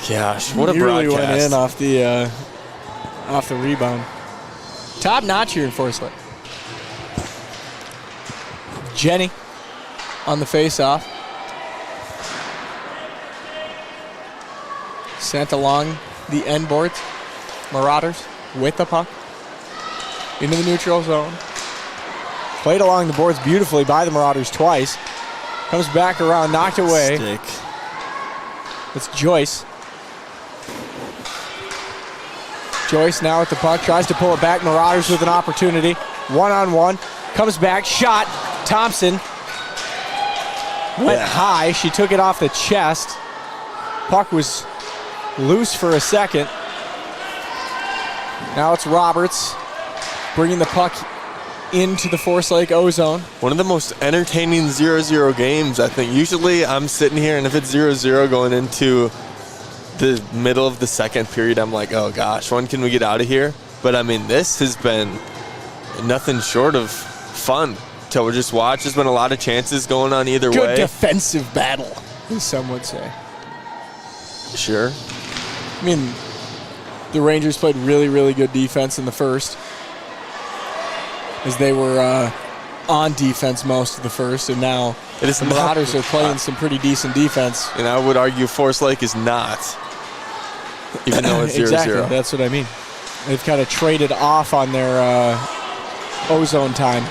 Gosh, what a Nearly broadcast. went in off the rebound. Top notch here in Forest Lake. Jenny on the face-off. Sent along the end boards. Marauders with the puck. Into the neutral zone. Played along the boards beautifully by the Marauders twice. Comes back around, knocked away. Stick. It's Joyce. Joyce now with the puck, tries to pull it back. Marauders with an opportunity. One-on-one. Comes back, shot. Thompson went high. She took it off the chest. Puck was loose for a second. Now it's Roberts bringing the puck into the Forest Lake O-zone. One of the most entertaining 0-0 games, I think. Usually I'm sitting here, and if it's 0-0 going into the middle of the second period, I'm like, oh gosh, when can we get out of here? But I mean, this has been nothing short of fun to just watch. There's been a lot of chances going on either Good way. defensive battle, as some would say. Sure. I mean, the Rangers played really, really good defense in the first, as they were on defense most of the first, and now It is the not- Marauders are playing some pretty decent defense. And I would argue Forest Lake is not, even though it's 0-0. Exactly, that's what I mean. They've kind of traded off on their ozone time.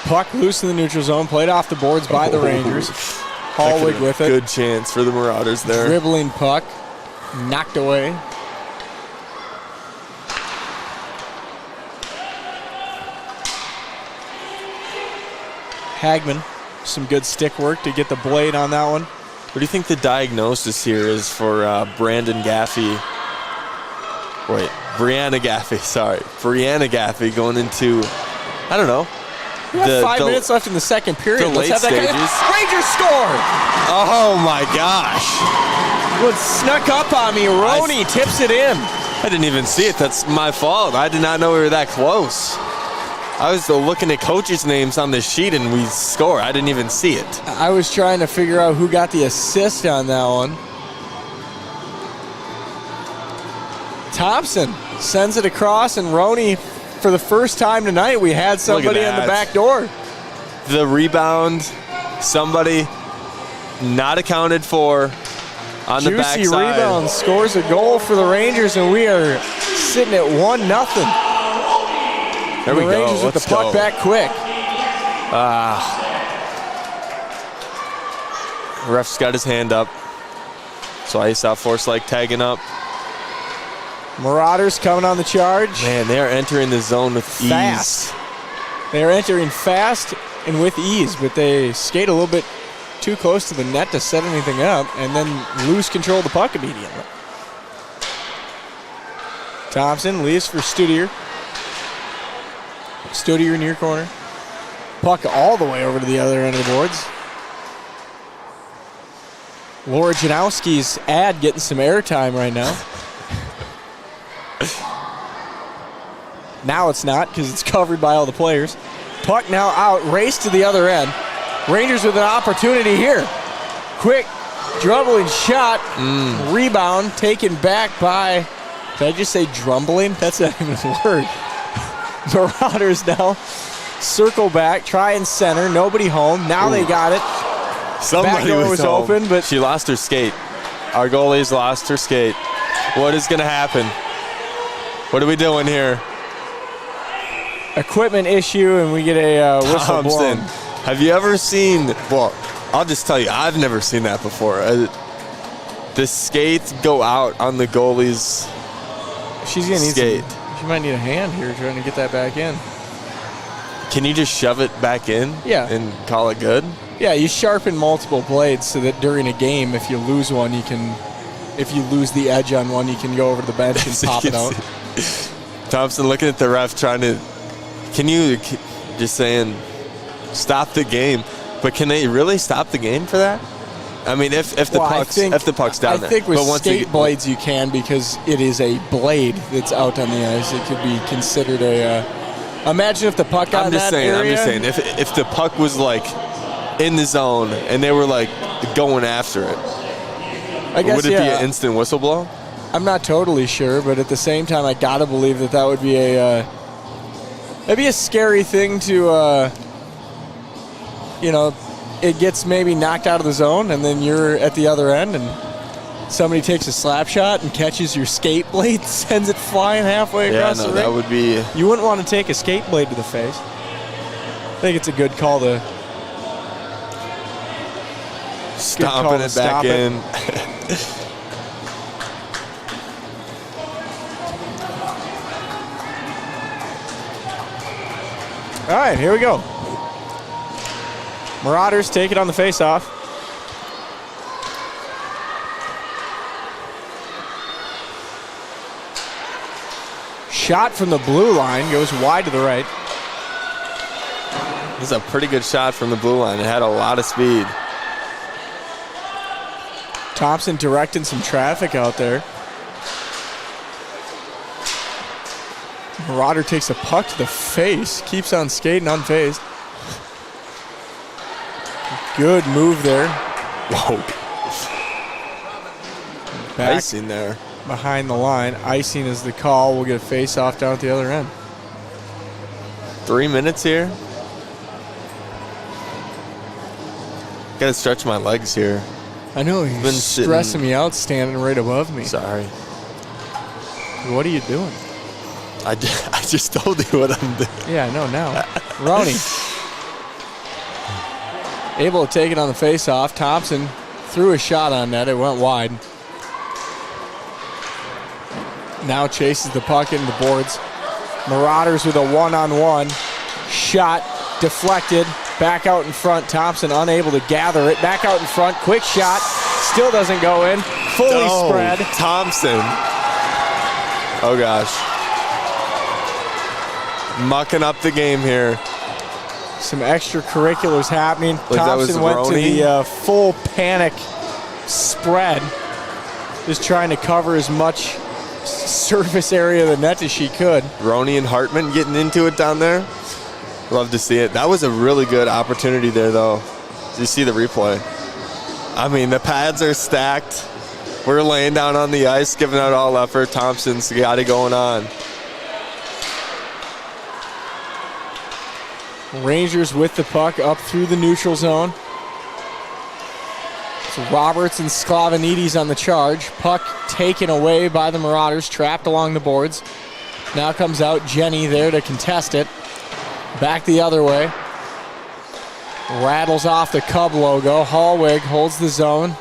Puck loose in the neutral zone, played off the boards by the Rangers. Hallwig with it. Good chance for the Marauders there. Dribbling puck, knocked away. Hagman, some good stick work to get the blade on that one. What do you think the diagnosis here is for Brandon Gaffey? Wait, Brianna Gaffey, sorry. Brianna Gaffey going into, I don't know. We have 5 minutes left in the second period. The late stages. Rangers score! Oh my gosh. What snuck up on me. Roney tips it in. I didn't even see it. That's my fault. I did not know we were that close. I was looking at coaches' names on the sheet and we score. I didn't even see it. I was trying to figure out who got the assist on that one. Thompson sends it across, and Roney, for the first time tonight, we had somebody on the back door. The rebound, somebody not accounted for on the backside. Juicy rebound, scores a goal for the Rangers, and we are sitting at 1-0. There we go. Rangers with the puck back quick. Ref's got his hand up. So I saw Forsyth tagging up. Marauders coming on the charge. Man, they are entering the zone with fast. ease. They are entering fast and with ease, but they skate a little bit too close to the net to set anything up and then lose control of the puck immediately. Thompson leaves for Studier. Studier near corner. Puck all the way over to the other end of the boards. Laura Janowski's ad getting some airtime right now. Now it's not because it's covered by all the players. Puck now out, race to the other end. Rangers with an opportunity here. Quick dribbling shot, rebound taken back by, did I just say drumbling? That's not even a word. Marauders now circle back, try and center, nobody home. Now they got it. Somebody Back door was home. open, but she lost her skate. Our goalie's lost her skate. What is going to happen? What are we doing here? equipment issue, and we get a whistle blown. Have you ever seen, well, I'll just tell you, I've never seen that before. The skates go out on the goalie's She's going to need skate. She might need a hand here trying to get that back in. Can you just shove it back in? Yeah. And call it good? Yeah, you sharpen multiple blades so that during a game, if you lose one, you can, if you lose the edge on one, you can go over to the bench and pop it out. Thompson looking at the ref trying to, can you, just saying, stop the game. But can they really stop the game for that? I mean, if the puck's down there. I think with but skate blades you can, because it is a blade that's out on the ice. It could be considered a. Imagine if the puck got in that area. I'm just saying, if the puck was like in the zone and they were like going after it, I guess, would it be an instant whistle blow? I'm not totally sure, but at the same time, I gotta believe that would be a. That'd be a scary thing to, it gets maybe knocked out of the zone, and then you're at the other end, and somebody takes a slap shot and catches your skate blade, sends it flying halfway across the ring. That would be. You wouldn't want to take a skate blade to the face. I think it's a good call to stomping it back in. All right, here we go. Marauders take it on the face-off. Shot from the blue line goes wide to the right. This is a pretty good shot from the blue line. It had a lot of speed. Thompson directing some traffic out there. Marauder takes a puck to the face, keeps on skating unfazed. Good move there. Whoa. Back icing there. Behind the line. Icing is the call. We'll get a face-off down at the other end. 3 minutes here. Got to stretch my legs here. I know, Been he's sitting- stressing me out standing right above me. Sorry. What are you doing? I just told you what I'm doing. Yeah, I know now. Roney. Able to take it on the face-off. Thompson threw a shot on net. It went wide. Now chases the puck into the boards. Marauders with a one-on-one. Shot deflected. Back out in front. Thompson unable to gather it. Back out in front. Quick shot. Still doesn't go in. Fully spread. Thompson. Oh, gosh. Mucking up the game here. Some extracurriculars happening. Like that was Thompson went to Roney? the full panic spread. Just trying to cover as much surface area of the net as she could. Roney and Hartman getting into it down there. Love to see it. That was a really good opportunity there, though. Did you see the replay? I mean, the pads are stacked. We're laying down on the ice, giving out all effort. Thompson's got it going on. Rangers with the puck up through the neutral zone. So Roberts and Sklavenides on the charge. Puck taken away by the Marauders, trapped along the boards. Now comes out Jenny there to contest it. Back the other way. Rattles off the Cub logo. Hallwig holds the zone.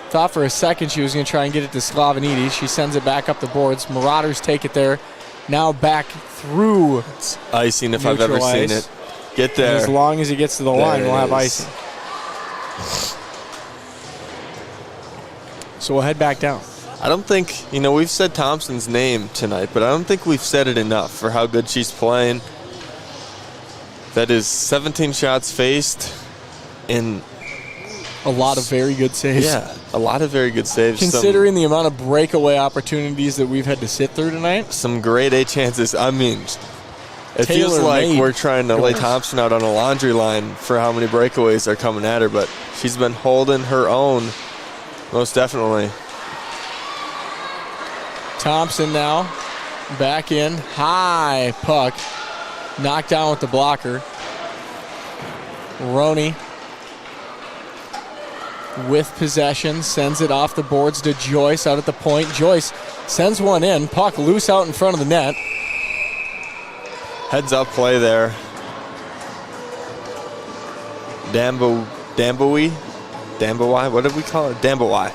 Thought for a second she was going to try and get it to Sklavenides. She sends it back up the boards. Marauders take it there. Now back through. It's icing if I've ever Neutral seen ice. it. Get And there. as long as he gets to the line, There we'll it have is. icing. So we'll head back down. I don't think, we've said Thompson's name tonight, but I don't think we've said it enough for how good she's playing. That is 17 shots faced in, A lot of very good saves. yeah, a lot of very good saves. Considering the amount of breakaway opportunities that we've had to sit through tonight, Some grade A chances. I mean, it feels Taylor like made we're trying to lay yours. Thompson out on a laundry line for how many breakaways are coming at her, but she's been holding her own, most definitely. Thompson now back in. High puck. Knocked down with the blocker. Roney with possession. Sends it off the boards to Joyce out at the point. Joyce sends one in. Puck loose out in front of the net. Heads up play there. Dambowai? What did we call it? Dambowai.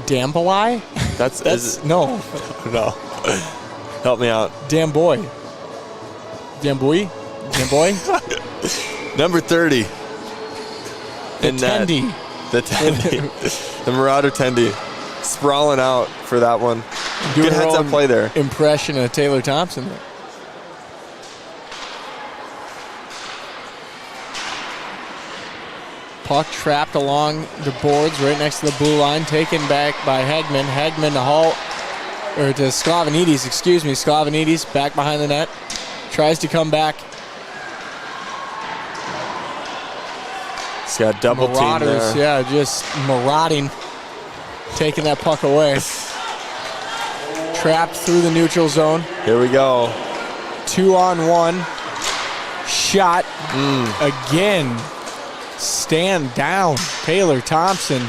Dambowai? That's That's is no. it? No. Help me out. Damboy. Damboy? Damboy? Number 30. The In net. Tendy. The Tendy. The Marauder Tendy. Sprawling out for that one. Doing Good her heads up own play there. impression of Taylor Thompson. Puck trapped along the boards right next to the blue line, taken back by Hegman. Hegman to Sklavenides, excuse me. Sklavenides back behind the net. Tries to come back. He's got double team Marauders, there. yeah, just marauding, taking that puck away. Trapped through the neutral zone. Here we go. 2-on-1. Shot. Again. Stand down. Taylor Thompson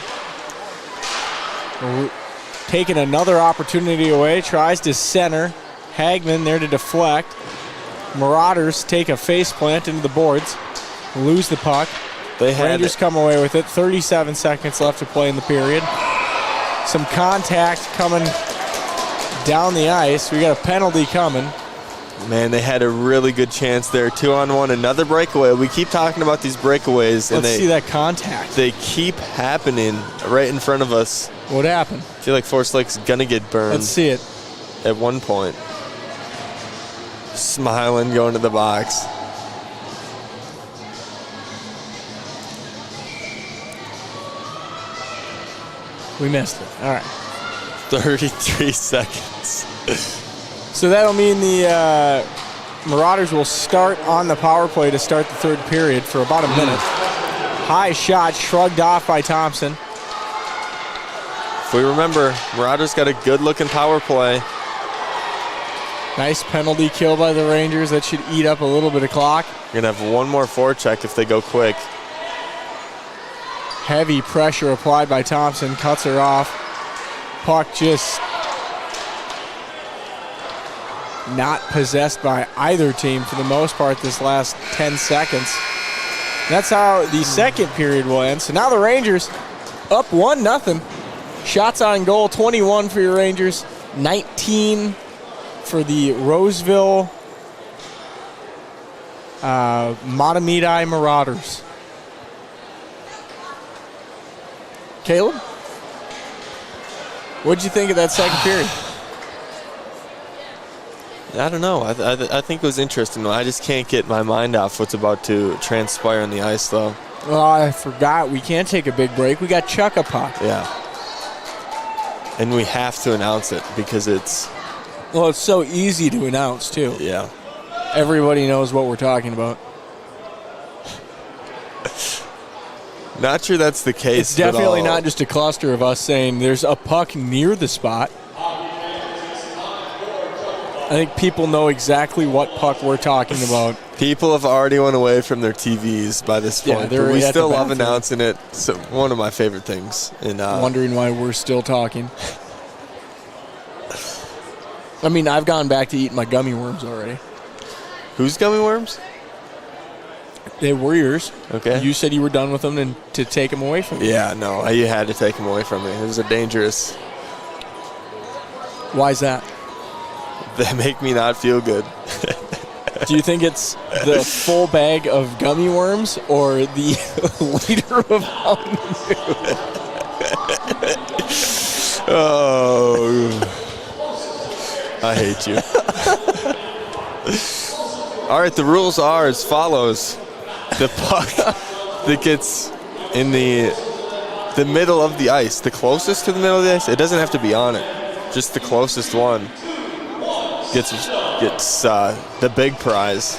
taking another opportunity away. Tries to center. Hagman there to deflect. Marauders take a face plant into the boards. Lose the puck. They had Rangers come away with it. 37 seconds left to play in the period. Some contact coming down the ice. We got a penalty coming. Man, they had a really good chance there. 2-on-1, another breakaway. We keep talking about these breakaways, and Let's see that contact. they keep happening right in front of us. What happened? I feel like Forest Lake's gonna get burned Let's see it. at one point. Smiling, going to the box. We missed it. All right. 33 seconds. So that'll mean the Marauders will start on the power play to start the third period for about a minute. High shot shrugged off by Thompson. If we remember, Marauders got a good-looking power play. Nice penalty kill by the Rangers. That should eat up a little bit of clock. We're gonna have one more forecheck if they go quick. Heavy pressure applied by Thompson, cuts her off. Puck just not possessed by either team for the most part this last 10 seconds. That's how the second period will end. So now the Rangers up 1-0. Shots on goal, 21 for your Rangers, 19 for the Roseville Mahtomedi Marauders. Caleb, what'd you think of that second period? I don't know. I think it was interesting. I just can't get my mind off what's about to transpire on the ice, though. Oh, I forgot. We can't take a big break. We got Chuck a puck. Yeah. And we have to announce it because it's... Well, it's so easy to announce, too. Yeah. Everybody knows what we're talking about. Not sure that's the case. It's definitely not just a cluster of us saying there's a puck near the spot. I think people know exactly what puck we're talking about. People have already went away from their TVs by this point, Yeah, but we still love bathroom. announcing it. So one of my favorite things. And Wondering why we're still talking. I mean, I've gone back to eating my gummy worms already. Whose gummy worms? They were yours. Okay. You said you were done with them and to take them away from me. Yeah, no, you had to take them away from me. It was a dangerous. Why is that? They make me not feel good. Do you think it's the full bag of gummy worms or the liter of Mountain Dew? Oh, I hate you. All right, the rules are as follows. The puck that gets in the middle of the ice, the closest to the middle of the ice, it doesn't have to be on it. Just the closest one gets the big prize.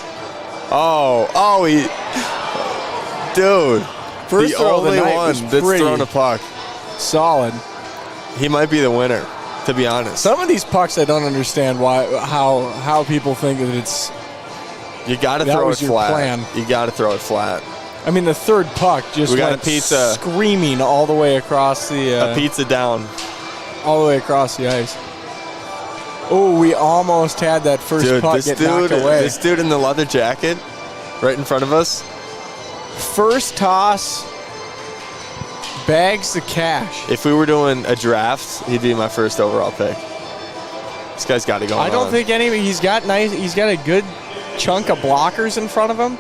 Dude, First the throw of the only night one was that's pretty thrown a puck. solid. He might be the winner, to be honest. Some of these pucks I don't understand how people think that it's. You got to That throw it was your flat. plan. You got to throw it flat. I mean, the third puck just We got went a pizza. screaming all the way across the A pizza down. all the way across the ice. Oh, we almost had that first puck get knocked away. This dude in the leather jacket, right in front of us. First toss, bags the cash. If we were doing a draft, he'd be my first overall pick. This guy's got to go. I don't think any. He's got a good chunk of blockers in front of him.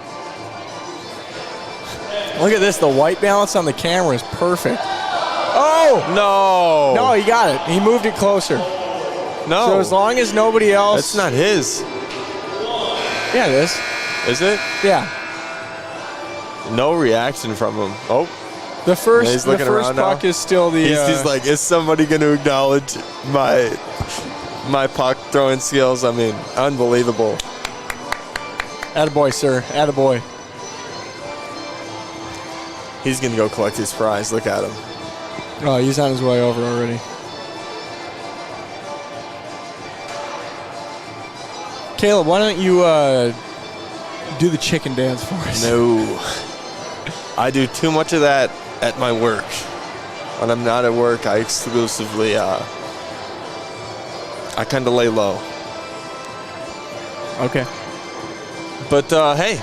Look at this. The white balance on the camera is perfect. Oh! No, No, he got it. He moved it closer. no. So as long as nobody else. That's not his, Yeah, it is. is it? Yeah. No reaction from him. Oh, The Yeah, first, he's the looking first around now. puck is still the. he's like, is somebody going to acknowledge my puck throwing skills? I mean, unbelievable. Attaboy, sir. Attaboy. He's going to go collect his prize. Look at him. Oh, he's on his way over already. Caleb, why don't you do the chicken dance for us? No. I do too much of that at my work. When I'm not at work, I exclusively, I kind of lay low. Okay. But, hey,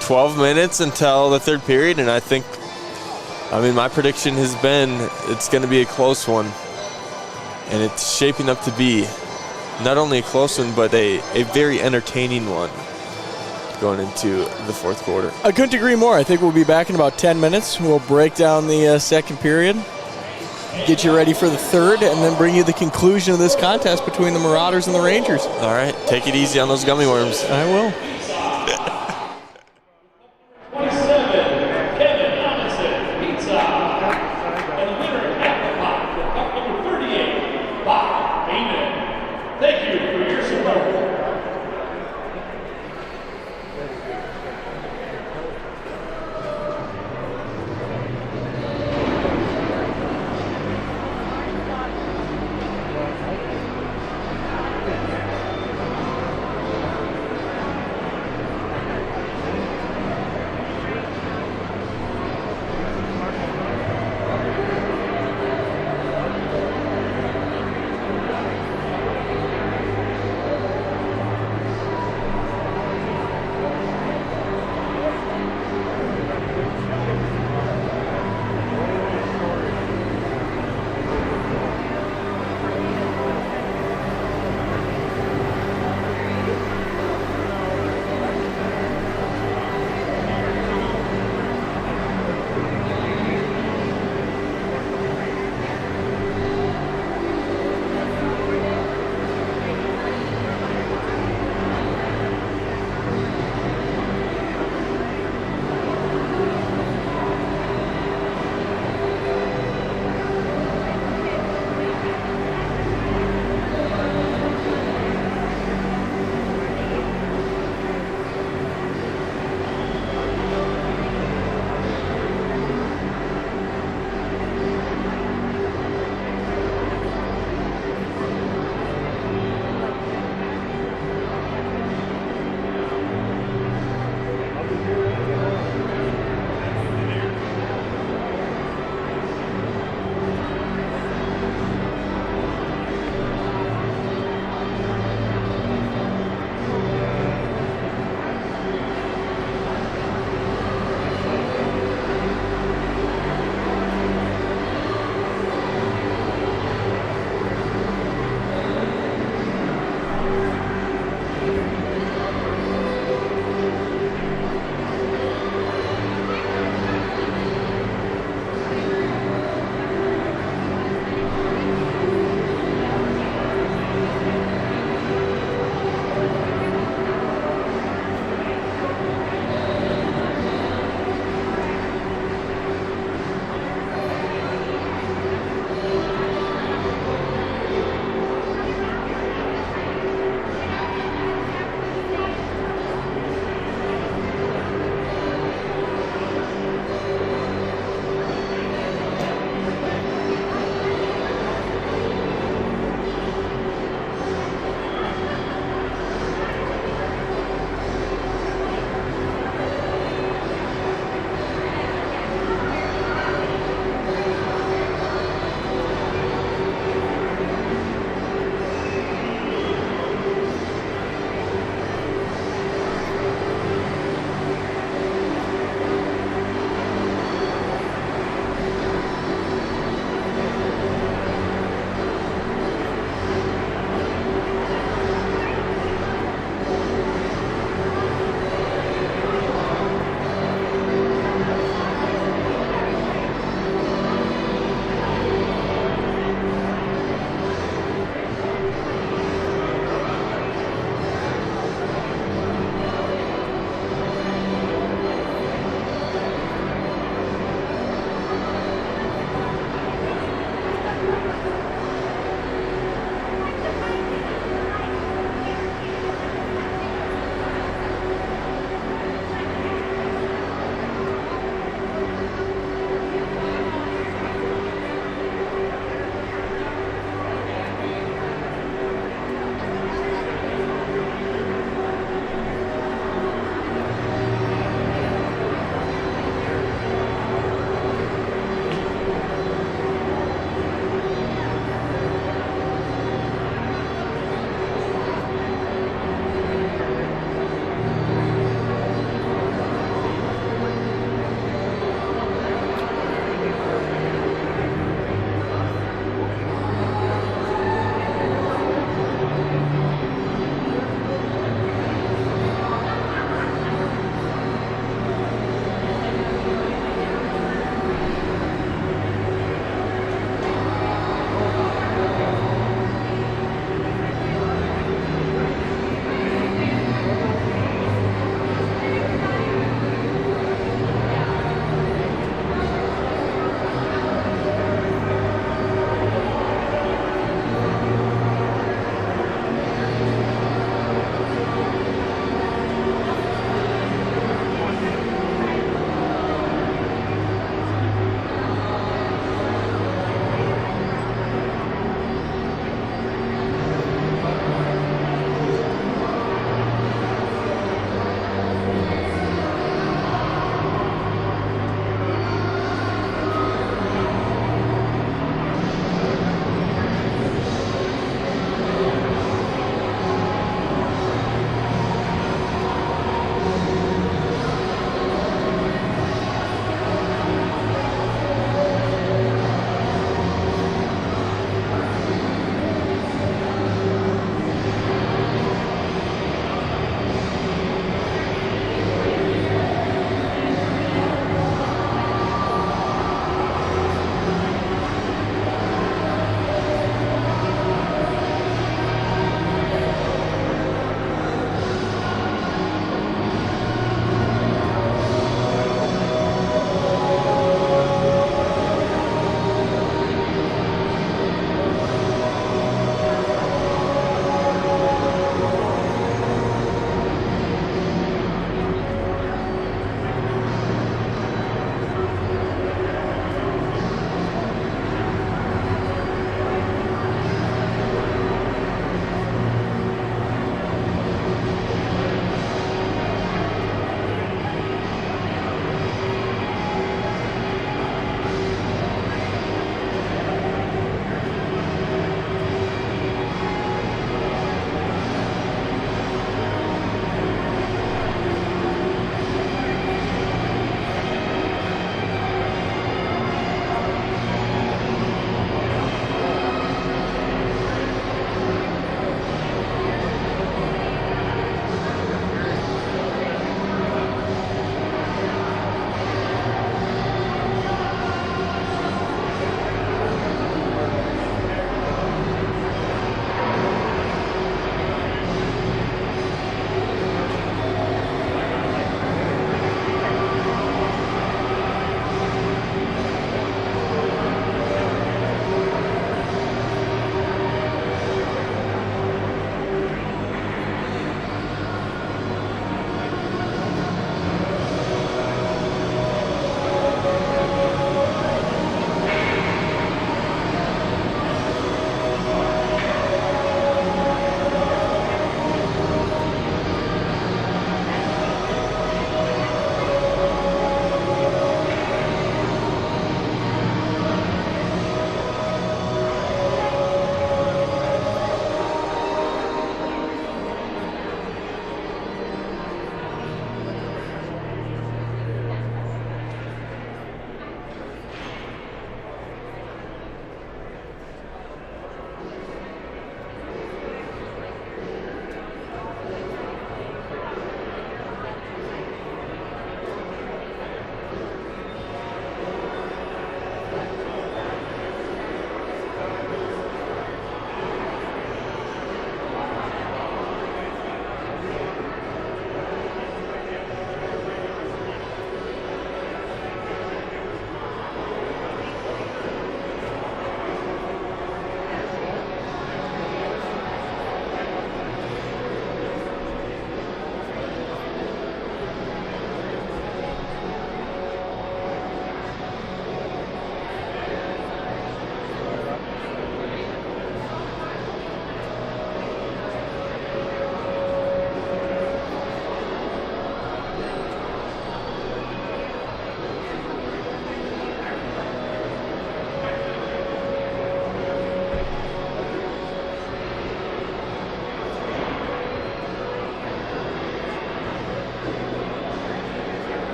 12 minutes until the third period, and my prediction has been it's going to be a close one. And it's shaping up to be not only a close one, but a very entertaining one going into the fourth quarter. I couldn't agree more. I think we'll be back in about 10 minutes. We'll break down the second period, get you ready for the third, and then bring you the conclusion of this contest between the Marauders and the Rangers. All right, take it easy on those gummy worms. I will.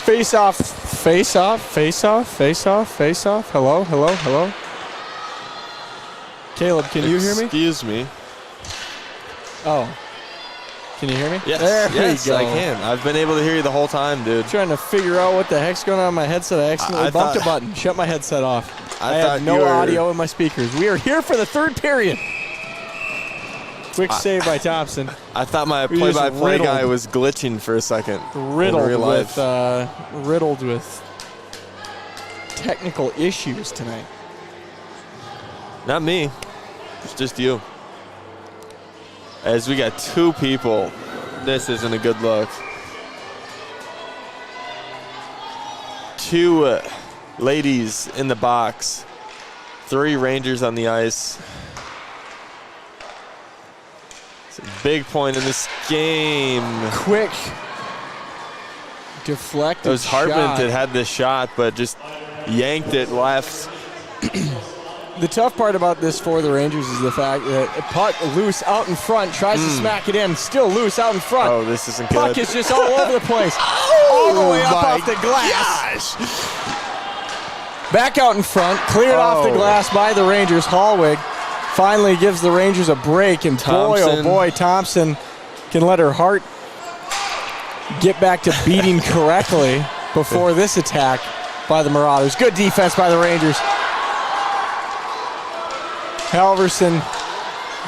Face off. Hello. Caleb, can you hear me? Excuse me. Oh. Can you hear me? Yes, There yes, we go. I can. I've been able to hear you the whole time, dude. Trying to figure out what the heck's going on with my headset. I accidentally I bumped thought- a button. Shut my headset off. I thought have no you were- audio in my speakers. We are here for the third period. Quick save by Thompson. I thought my We just play-by-play guy riddled. was glitching for a second. Riddled in real life. with technical issues tonight. Not me. It's just you. As we got two people, this isn't a good look. Two ladies in the box. 3 Rangers on the ice. It's a big point in this game. Quick deflected It was Hartman shot. that had the shot, but just yanked it left. The tough part about this for the Rangers is the fact that a puck loose out in front, tries to smack it in, still loose out in front. Oh, this isn't Puck good. is just all over the place. All the way up my off the glass. Gosh. Back out in front, cleared off the Oh. glass by the Rangers. Hallwig finally gives the Rangers a break, and boy, oh Thompson. boy, Thompson can let her heart get back to beating correctly before this attack by the Marauders. Good defense by the Rangers. Halverson,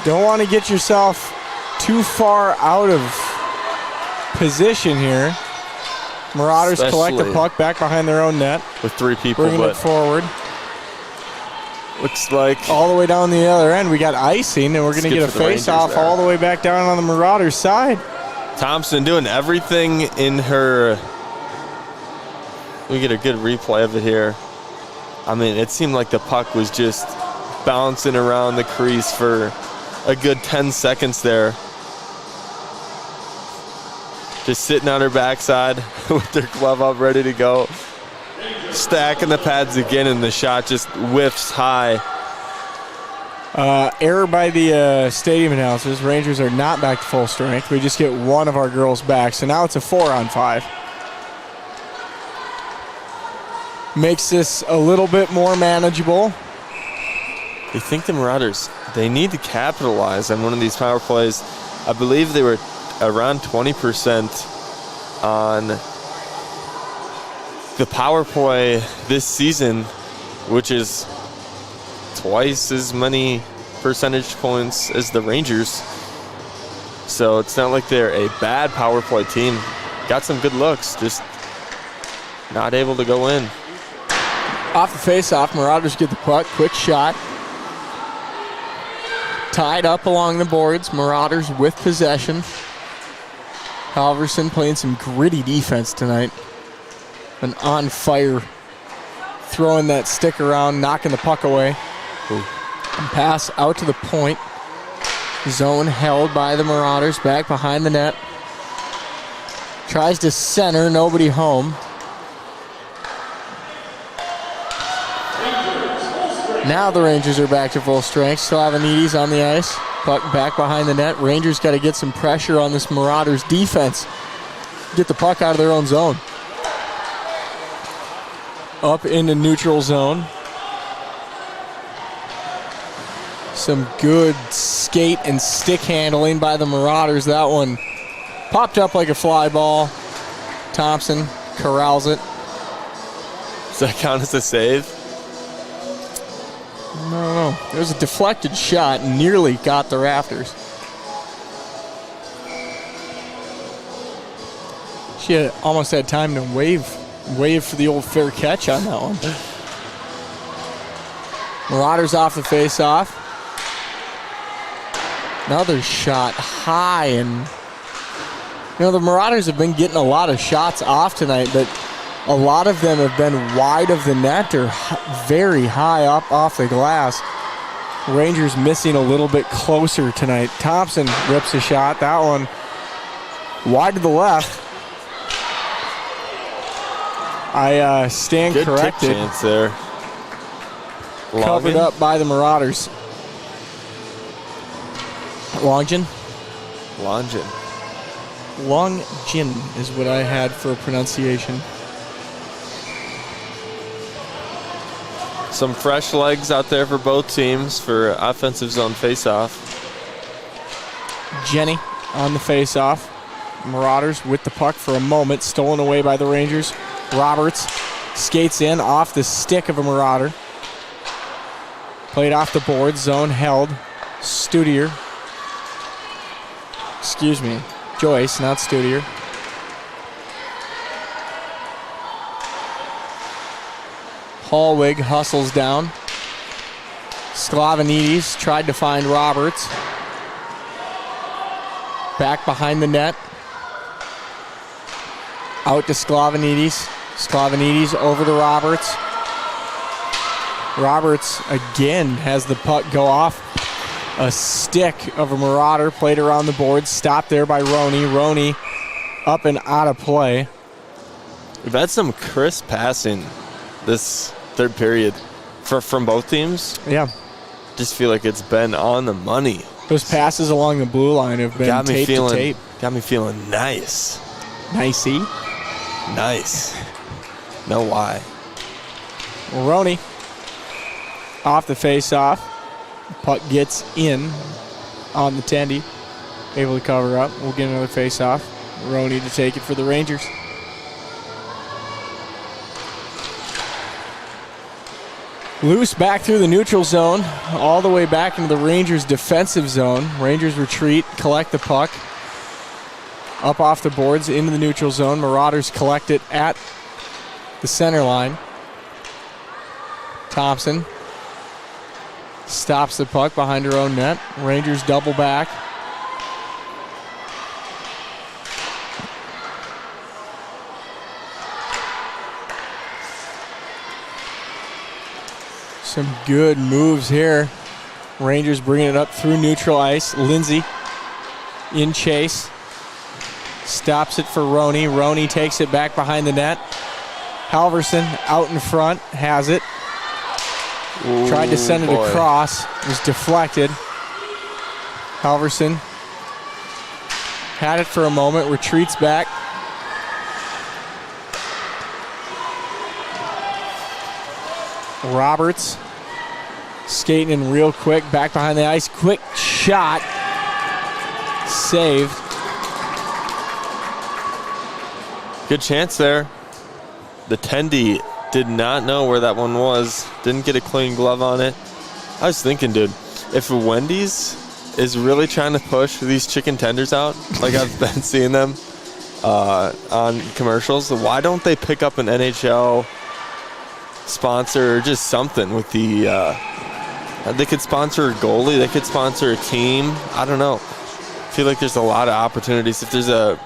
don't want to get yourself too far out of position here. Marauders collect the Especially puck back behind their own net, With 3 people, bringing it but forward. looks like All the way down the other end, we got icing, and we're going to It's get a good for the Rangers face-off there. all the way back down on the Marauders' side. Thompson doing everything in her. We get a good replay of it here. I mean, it seemed like the puck was just bouncing around the crease for a good 10 seconds there. Just sitting on her backside with their glove up, ready to go. Stacking the pads again, and the shot just whiffs high. Error by the stadium announcers. Rangers are not back to full strength. We just get one of our girls back, so now it's a 4-on-5. Makes this a little bit more manageable. You think the Marauders, they need to capitalize on one of these power plays. I believe they were around 20% on the power play this season, which is twice as many percentage points as the Rangers. So it's not like they're a bad power play team. Got some good looks, just not able to go in. Off the face-off, Marauders get the puck. Quick shot. Tied up along the boards. Marauders with possession. Halverson playing some gritty defense tonight. And on fire. Throwing that stick around, knocking the puck away. Ooh. And pass out to the point. Zone held by the Marauders. Back behind the net. Tries to center, nobody home. Now the Rangers are back to full strength. Slavanides on the ice. Puck back behind the net. Rangers got to get some pressure on this Marauders defense. Get the puck out of their own zone. Up into neutral zone. Some good skate and stick handling by the Marauders. That one popped up like a fly ball. Thompson corrals it. Does that count as a save? I don't know. It was a deflected shot, nearly got the rafters. She almost had time to wave for the old fair catch on that one. Marauders off the face-off. Another shot high, and the Marauders have been getting a lot of shots off tonight, but a lot of them have been wide of the net or very high up off the glass. Rangers missing a little bit closer tonight. Thompson rips a shot. That one wide to the left. I stand Good corrected. tip chance there. Covered Loggin? up by the Marauders. Longjin? Longin. Longjin is what I had for a pronunciation. Some fresh legs out there for both teams for offensive zone faceoff. Jenny on the faceoff. Marauders with the puck for a moment, stolen away by the Rangers. Roberts skates in off the stick of a Marauder. Played off the board, zone held. Studier. Excuse me, Joyce, not Studier. Hallwig hustles down. Sklavanidis tried to find Roberts. Back behind the net. Out to Sklavanidis. Sklavanidis over to Roberts. Roberts again has the puck go off a stick of a Marauder, played around the board, stopped there by Roney. Roney up and out of play. We've had some crisp passing this third period from both teams. Yeah. Just feel like it's been on the money. Those passes along the blue line have been tape to tape. Got me feeling nice. Nicey. Nice. Know why. Roney off the face-off. Puck gets in on the tendy. Able to cover up. We'll get another face-off. Roney to take it for the Rangers. Loose back through the neutral zone, all the way back into the Rangers' defensive zone. Rangers retreat, collect the puck. Up off the boards, into the neutral zone. Marauders collect it at the center line. Thompson stops the puck behind her own net. Rangers double back. Some good moves here. Rangers bringing it up through neutral ice. Lindsay in chase. Stops it for Roney. Roney takes it back behind the net. Halverson out in front, has it. Ooh, tried to send it boy. across, was deflected. Halverson had it for a moment, retreats back. Roberts skating in real quick, back behind the ice. Quick shot. Saved. Good chance there. The Tendy did not know where that one was. Didn't get a clean glove on it. I was thinking, dude, if Wendy's is really trying to push these chicken tenders out, like I've been seeing them on commercials, why don't they pick up an NHL sponsor or just something with the they could sponsor a goalie, they could sponsor a team. I don't know. I feel like there's a lot of opportunities. If there's a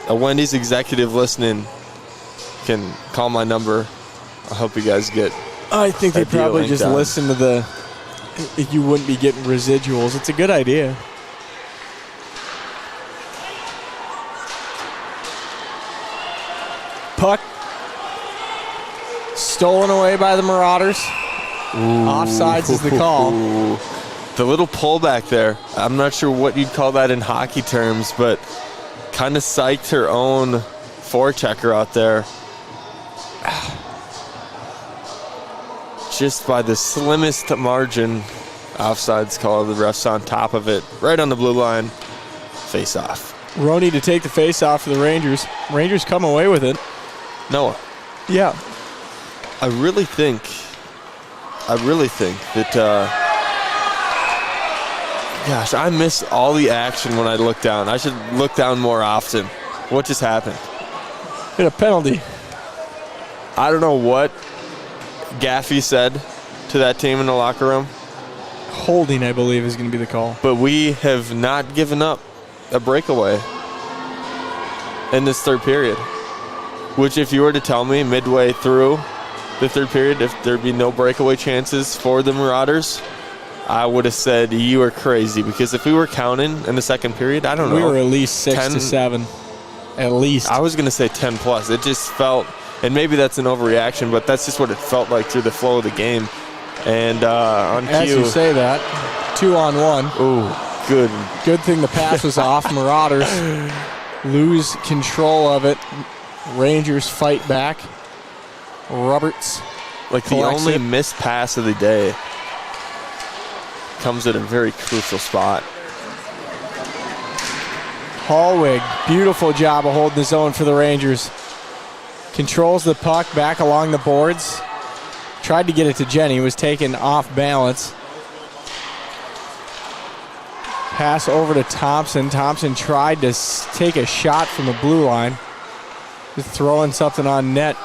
Wendy's executive listening, can call my number. I hope you guys get. I think they probably just down. listen to the. You wouldn't be getting residuals. It's a good idea. Puck stolen away by the Marauders. Offsides is the call. The little pullback there. I'm not sure what you'd call that in hockey terms, but kind of psyched her own forechecker out there. Just by the slimmest margin. Offsides call. The ref's on top of it. Right on the blue line. Face off. Roney to take the face off for the Rangers. Rangers come away with it. Noah. Yeah. I really think that, gosh, I miss all the action when I look down. I should look down more often. What just happened? Hit a penalty. I don't know what Gaffey said to that team in the locker room, Holding, I believe, is going to be the call. but we have not given up a breakaway in this third period. Which, if you were to tell me midway through the third period, if there'd be no breakaway chances for the Marauders, I would have said you are crazy. Because if we were counting in the second period, I don't know. We were at least 6 10 to 7. At least. I was going to say 10 plus. It just felt, and maybe that's an overreaction, but that's just what it felt like through the flow of the game. And on As cue, you say that, 2-on-1. ooh, good. Good thing the pass was off. Marauders lose control of it. Rangers fight back. Roberts Like the only missed pass of the day comes at a very crucial spot. Hallwig, beautiful job of holding the zone for the Rangers. Controls the puck back along the boards. Tried to get it to Jenny, was taken off balance. Pass over to Thompson. Thompson tried to take a shot from the blue line. Just throwing something on net.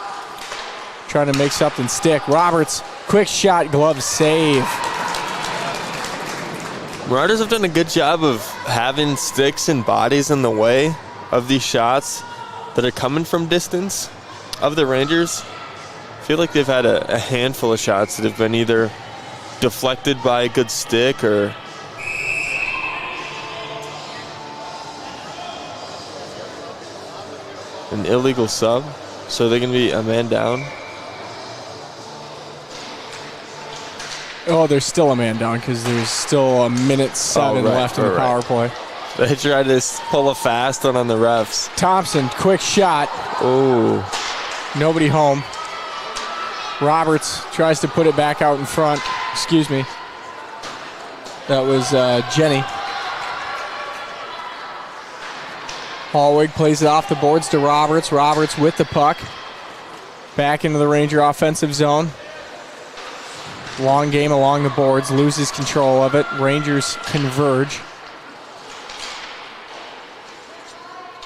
Trying to make something stick. Roberts, quick shot, glove save. Marauders have done a good job of having sticks and bodies in the way of these shots that are coming from distance of the Rangers. I feel like they've had a handful of shots that have been either deflected by a good stick or an illegal sub. So they're going to be a man down. Oh, there's still a man down because there's still a minute 7 left in the power play. They tried to pull a fast one on the refs. Thompson, quick shot. Oh. Nobody home. Roberts tries to put it back out in front. Excuse me. That was Jenny. Hallwig plays it off the boards to Roberts. Roberts with the puck. Back into the Ranger offensive zone. Long game along the boards. Loses control of it. Rangers converge.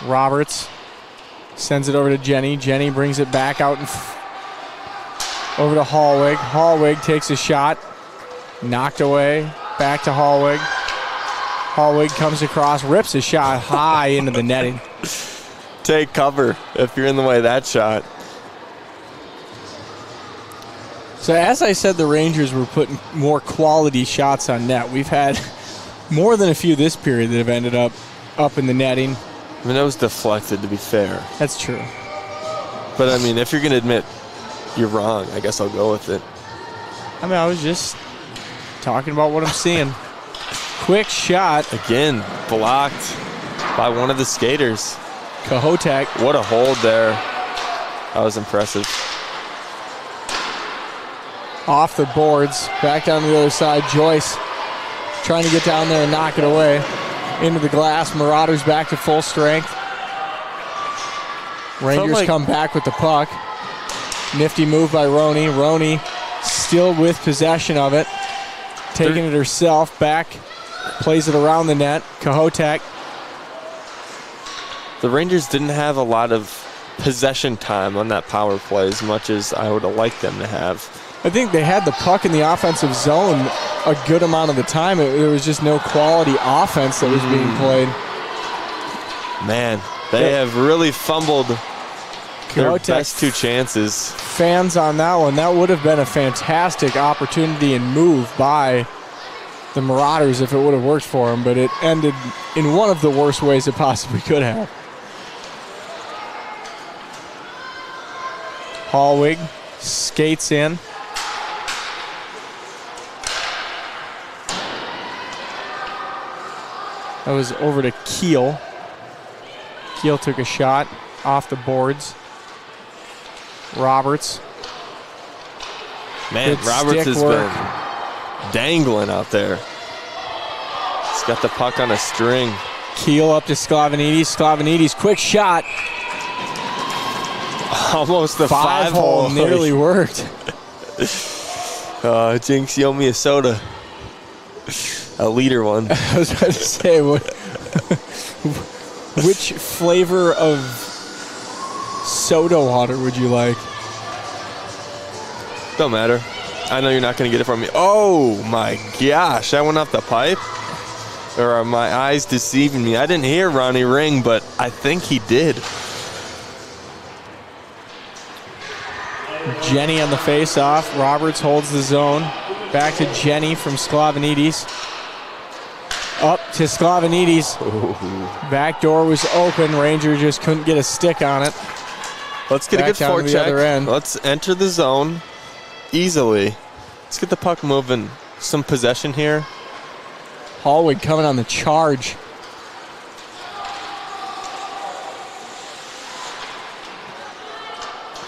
Roberts sends it over to Jenny. Jenny brings it back out and over to Hallwig. Hallwig takes a shot. Knocked away. Back to Hallwig. Hallwig comes across, rips a shot high into the netting. Take cover if you're in the way of that shot. So as I said, the Rangers were putting more quality shots on net. We've had more than a few this period that have ended up in the netting. I mean, that was deflected, to be fair. That's true. But, I mean, if you're going to admit you're wrong, I guess I'll go with it. I mean, I was just talking about what I'm seeing. Quick shot. Again, blocked by one of the skaters. Kahotek. What a hold there. That was impressive. Off the boards. Back down to the other side. Joyce trying to get down there and knock it away. Into the glass. Marauders back to full strength. Rangers come back with the puck. Nifty move by Roney. Roney still with possession of it. Taking it herself. Back. Plays it around the net. Kahotek. The Rangers didn't have a lot of possession time on that power play as much as I would have liked them to have. I think they had the puck in the offensive zone a good amount of the time. There was just no quality offense that was being played. Man, they have really fumbled their best two chances. Fans on that one. That would have been a fantastic opportunity and move by the Marauders if it would have worked for them, but it ended in one of the worst ways it possibly could have. Hallwig skates in. That was over to Keel. Keel took a shot off the boards. Roberts. Man, Roberts has been dangling out there. He's got the puck on a string. Keel up to Sklavanidis. Sklavanidis, quick shot. Almost the five-hole. Nearly worked. Jinx, you owe me a soda. A liter one. I was about to say, which flavor of soda water would you like? Don't matter. I know you're not going to get it from me. Oh, my gosh. That went off the pipe? Or are my eyes deceiving me? I didn't hear Ronnie ring, but I think he did. Jenny on the face-off. Roberts holds the zone. Back to Jenny from Sklavanidis. Up to Sklavanidis. Back door was open. Ranger just couldn't get a stick on it. Let's get a good forecheck. Let's enter the zone easily. Let's get the puck moving. Some possession here. Hallwig coming on the charge.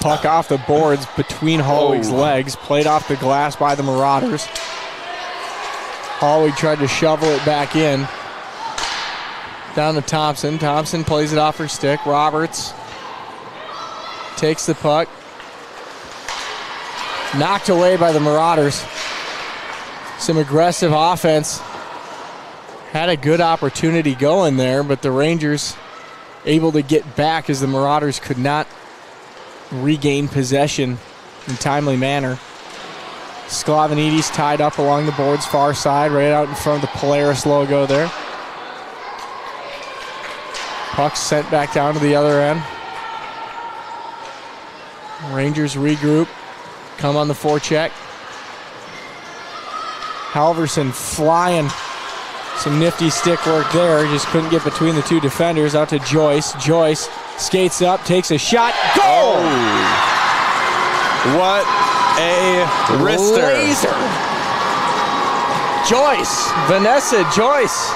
Puck off the boards between Hallwig's legs. Played off the glass by the Marauders. Hallwig tried to shovel it back in. Down to Thompson. Thompson plays it off her stick. Roberts takes the puck. Knocked away by the Marauders. Some aggressive offense. Had a good opportunity going there, but the Rangers able to get back as the Marauders could not regain possession in timely manner. Sklavenides tied up along the board's far side, right out in front of the Polaris logo there. Puck sent back down to the other end. Rangers regroup, come on the forecheck. Halverson flying. Some nifty stick work there. Just couldn't get between the two defenders. Out to Joyce. Joyce skates up, takes a shot. Goal! What a wrister. Laser. Joyce. Vanessa Joyce.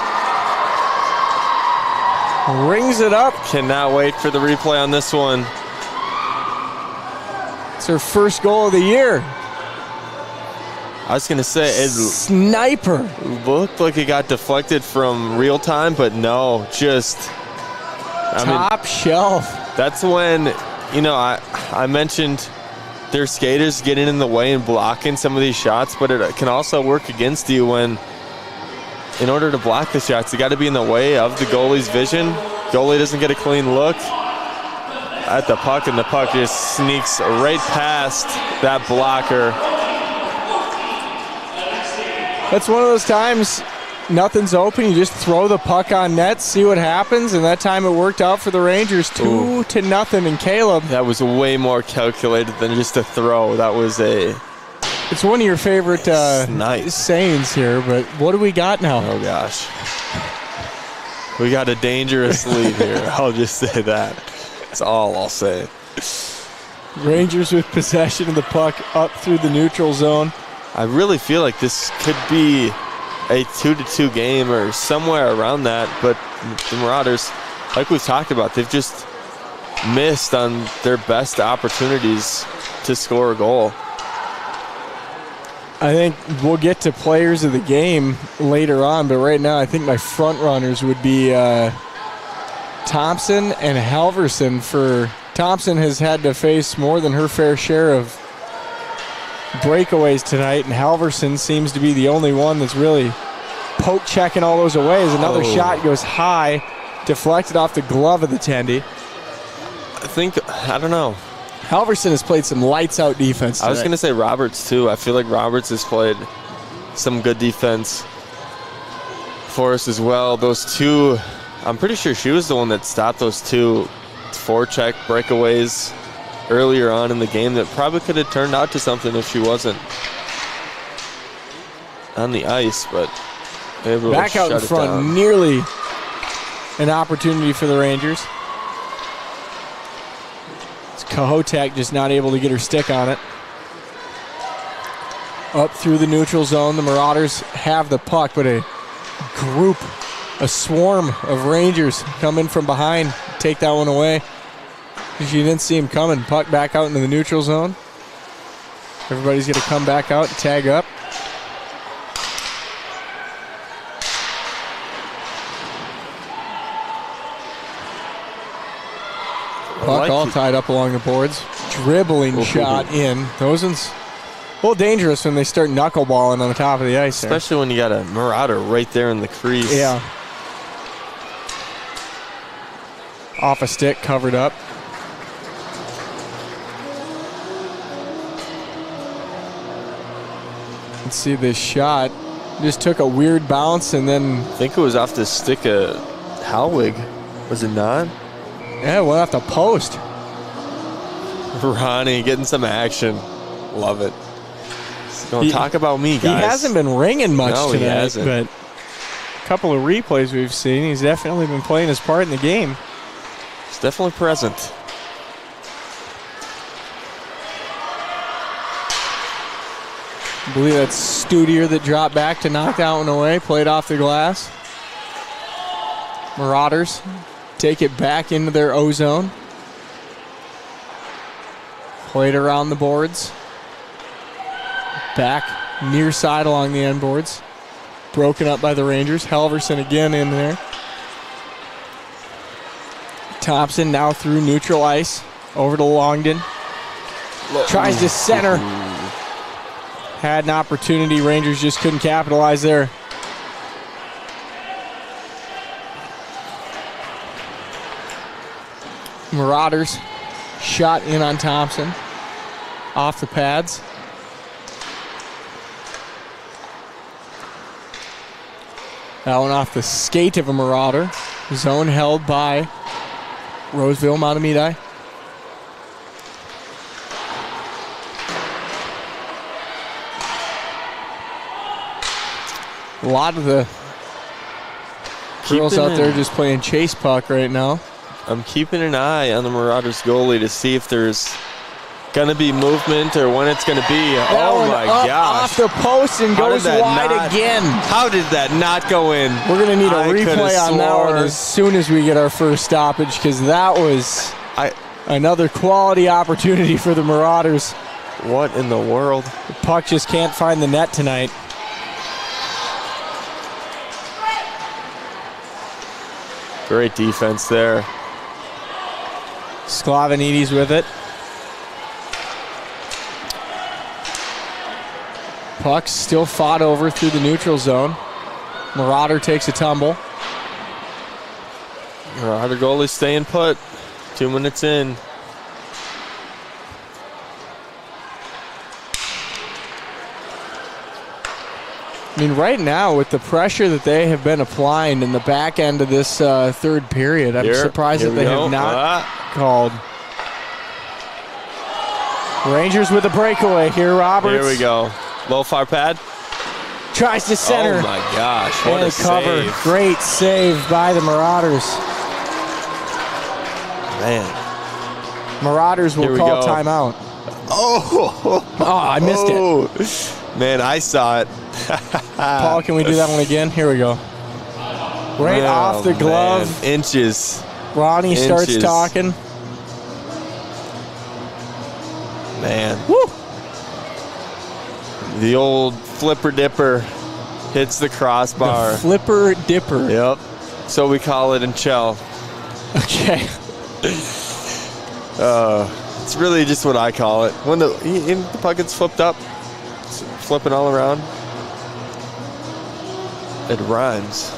Rings it up. Cannot wait for the replay on this one. It's her first goal of the year. I was going to say, it Sniper. looked like it got deflected from real time, but no, just... Top shelf. That's when, you know, I mentioned their skaters getting in the way and blocking some of these shots, but it can also work against you when, in order to block the shots, you got to be in the way of the goalie's vision. Goalie doesn't get a clean look at the puck, and the puck just sneaks right past that blocker. That's one of those times nothing's open. You just throw the puck on net, see what happens, and that time it worked out for the Rangers 2-0. And Caleb, that was way more calculated than just a throw. That was a... It's one of your favorite nice sayings here, but what do we got now? Oh, gosh. We got a dangerous lead here. I'll just say that. That's all I'll say. Rangers with possession of the puck up through the neutral zone. I really feel like this could be a 2-2 game or somewhere around that, but the Marauders, like we've talked about, they've just missed on their best opportunities to score a goal. I think we'll get to players of the game later on, but right now I think my front runners would be Thompson and Halverson. Thompson has had to face more than her fair share of breakaways tonight, and Halverson seems to be the only one that's really poke checking all those away. As another shot goes high, deflected off the glove of the Tendy. I don't know. Halverson has played some lights out defense tonight. I was going to say Roberts too. I feel like Roberts has played some good defense for us as well. Those two, I'm pretty sure she was the one that stopped those two forecheck breakaways earlier on in the game that probably could have turned out to something if she wasn't on the ice, but able back to out in shut it front, down. nearly an opportunity for the Rangers. It's Kahotek just not able to get her stick on it. Up through the neutral zone, the Marauders have the puck, but a swarm of Rangers come in from behind, take that one away. You didn't see him coming. Puck back out into the neutral zone. Everybody's going to come back out and tag up. Puck all tied up along the boards. Dribbling shot in. Those ones a little dangerous when they start knuckleballing on the top of the ice. Especially when you got a Marauder right there in the crease. Yeah. Off a stick, covered up. Let's see this shot. Just took a weird bounce and then... I think it was off the stick of Halwig. Was it not? Yeah, it went off the post. Ronnie getting some action. Love it. Don't talk about me, guys. He hasn't been ringing much No, tonight, he hasn't. but a couple of replays we've seen, he's definitely been playing his part in the game. He's definitely present. I believe that's Studier that dropped back to knock that one away, played off the glass. Marauders take it back into their O-zone. Played around the boards. Back near side along the end boards. Broken up by the Rangers. Halverson again in there. Thompson now through neutral ice. Over to Longden. Tries to center. Had an opportunity. Rangers just couldn't capitalize there. Marauders shot in on Thompson. Off the pads. That one off the skate of a Marauder. Zone held by Roseville, Mahtomedi. A lot of the girls out there just playing chase puck right now. I'm keeping an eye on the Marauders goalie to see if there's going to be movement or when it's going to be. Oh, my gosh. Off the post and goes wide again. How did that not go in? We're going to need a replay on that one as soon as we get our first stoppage, because that was another quality opportunity for the Marauders. What in the world? The puck just can't find the net tonight. Great defense there. Sklavenides with it. Puck still fought over through the neutral zone. Marauder takes a tumble. Marauder goalie staying put. 2 minutes in. I mean, right now, with the pressure that they have been applying in the back end of this third period, I'm surprised that they have not called. Rangers with a breakaway here, Roberts. Here we go. Low far pad. Tries to center. Oh, my gosh. What a cover. save. Great save by the Marauders. Man. Marauders will call timeout. Oh, I missed it. Man, I saw it. Paul, can we do that one again? Here we go. Right off the glove. Man. Inches. Ronnie starts talking. Man. Woo! The old flipper dipper hits the crossbar. The flipper dipper. Yep. So we call it in Chell. Okay. It's really just what I call it. When the puck gets flipped up, it's flipping all around. It rhymes.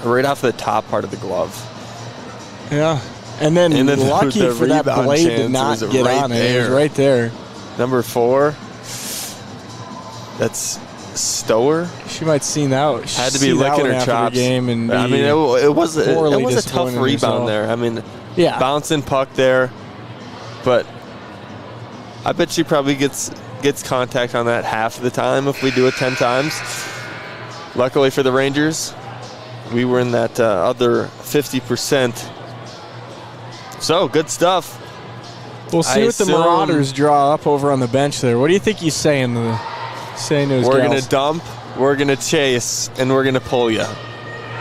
Right off the top part of the glove. Yeah. And then lucky for that blade to not get on it. It was right there. Number 4. That's Stower. She might have seen that. Had to be licking her chops. Game and I mean, it was a tough rebound there. I mean, bouncing puck there. But I bet she probably gets contact on that half of the time if we do it 10 times. Luckily for the Rangers, we were in that other 50%. So, good stuff. We'll see what the Marauders draw up over on the bench there. What do you think he's saying to those We're gals? going to dump, we're going to chase, and we're going to pull you,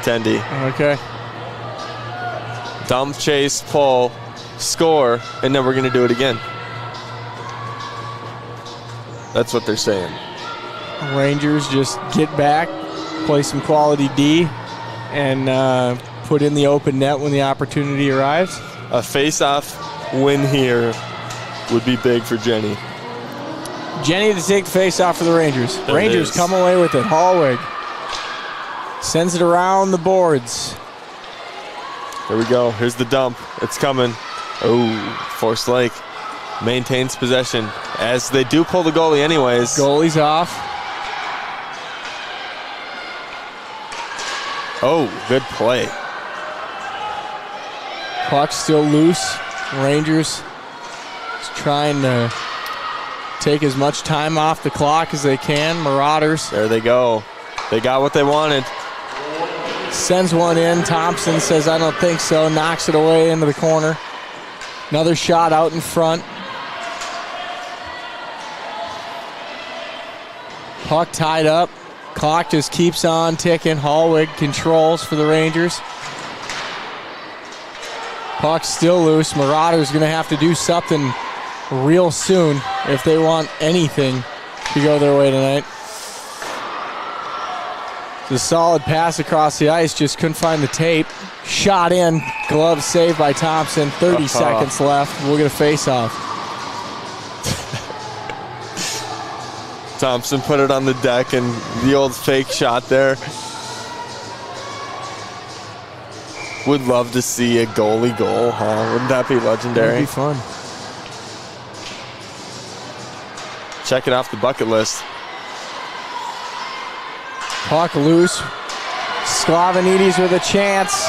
Tendy. Okay. Dump, chase, pull, score, and then we're going to do it again. That's what they're saying. Rangers just get back, play some quality D, and put in the open net when the opportunity arrives. A face-off win here would be big for Jenny. Jenny to take the face-off for the Rangers. Rangers come away with it. Hallweg sends it around the boards. Here we go. Here's the dump. It's coming. Oh, Force Lake maintains possession as they do pull the goalie anyways. Goalie's off. Oh, good play. Puck still loose. Rangers just trying to take as much time off the clock as they can. Marauders. There they go. They got what they wanted. Sends one in. Thompson says, I don't think so. Knocks it away into the corner. Another shot out in front. Puck tied up. Clock just keeps on ticking. Hallweg controls for the Rangers. Puck's still loose. Marauders going to have to do something real soon if they want anything to go their way tonight. It's a solid pass across the ice, just couldn't find the tape. Shot in, glove saved by Thompson. 30 seconds left. We'll get a face-off. Thompson put it on the deck and the old fake shot there. Would love to see a goalie goal, huh? Wouldn't that be legendary? That'd be fun. Check it off the bucket list. Puck loose. Sklavanidis with a chance.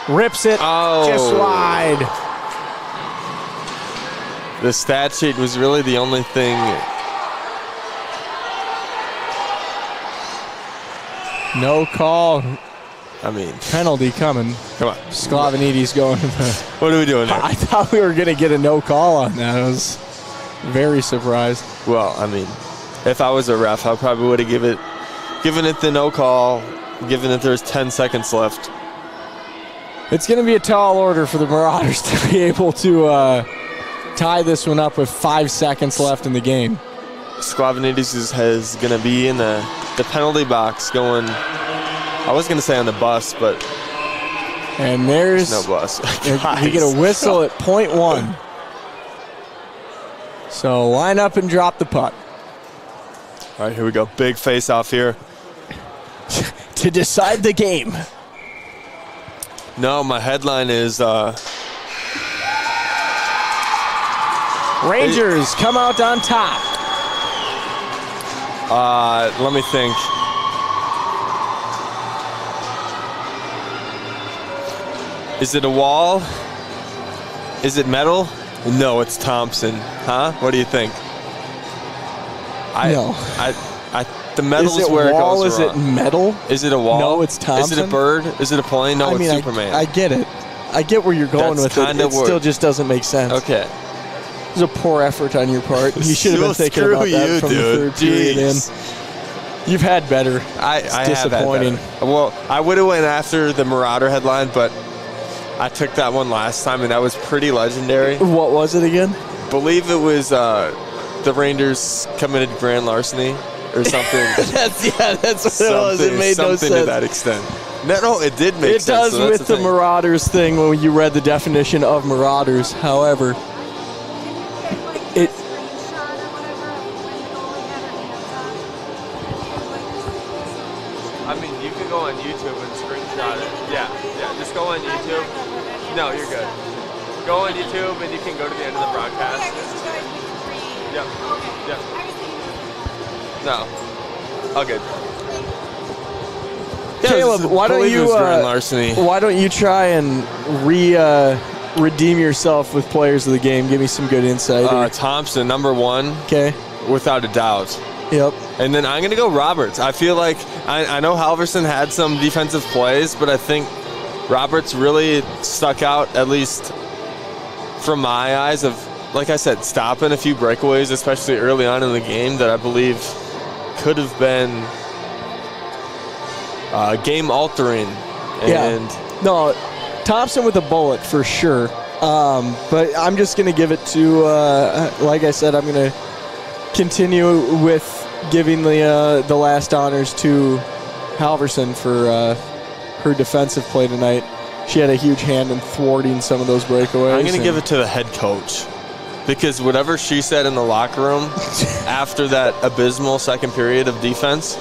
Rips it just wide. The stat sheet was really the only thing. No call. I mean, Penalty coming. come on. Sklavanidis going to the... What are we doing here? I thought we were going to get a no call on that. I was very surprised. Well, I mean, if I was a ref, I probably would have given it the no call, given that there's 10 seconds left. It's going to be a tall order for the Marauders to be able to tie this one up with 5 seconds left in the game. Sklavanidis is going to be in the penalty box going, I was going to say on the bus, but And there's no bus. we get a whistle at .1. So line up and drop the puck. All right, here we go. Big face-off here. To decide the game. No, my headline is Rangers come out on top. let me think. Is it a wall? Is it metal? No, it's Thompson. Huh? What do you think? No. The metal is it where wall? it goes Is wrong. it metal? Is it a wall? No, it's Thompson. Is it a bird? Is it a plane? No, it's Superman. I get it. I get where you're going That's with it. kinda It still just doesn't make sense. Okay. It was a poor effort on your part. You should have been thinking Screw about that you, from dude. the third period in. Jeez. You've had better. I It's have had disappointing. better. Well, I would have went after the Marauder headline, but I took that one last time, and that was pretty legendary. What was it again? Believe it was the Rangers committed grand larceny or something. That's what it was. It made no something to sense. that extent. No, it did make It sense. does so that's with the thing. Marauders thing when you read the definition of Marauders. However, it I mean, you can go on YouTube and screenshot it. Yeah, just go on YouTube. No, you're good. Go on YouTube and you can go to the end of the broadcast. Yep. No. All good. Caleb, why don't believe it you was grand larceny. why don't you try and redeem yourself with players of the game? Give me some good insight. here. Thompson, number one, Okay. without a doubt. Yep. And then I'm going to go Roberts. I feel like I know Halverson had some defensive plays, but I think Roberts really stuck out, at least from my eyes, of, like I said, stopping a few breakaways, especially early on in the game, that I believe could have been game-altering. And No, Thompson with a bullet for sure. But I'm just going to give it to, like I said, I'm going to continue with giving the last honors to Halverson for her defensive play tonight. She had a huge hand in thwarting some of those breakaways. I'm going to give it to the head coach, because whatever she said in the locker room after that abysmal second period of defense,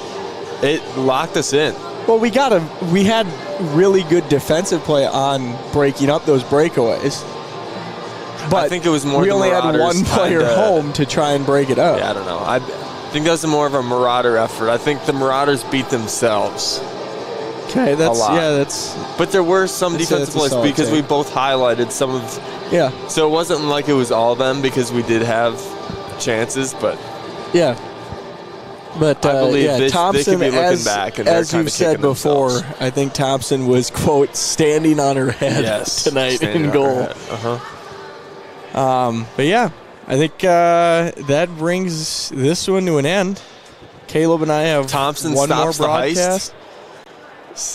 it locked us in. Well, we had really good defensive play on breaking up those breakaways. But I think it was more we the only had Marauders one player kinda- home to try and break it up. Yeah, I don't know. I think that was more of a Marauder effort. I think the Marauders beat themselves. Okay, lot. that's But there were some That's defensive a plays solid because take. we both highlighted some of. yeah. So it wasn't like it was all them, because we did have chances, but Yeah. But I believe yeah, they Thompson, could be looking as, back and they're as kinda you've said kicking before, themselves. I think Thompson was, quote, standing on her head tonight standing in on her goal. head. But yeah, I think that brings this one to an end. Caleb and I have Thompson one more stops the heist? broadcast.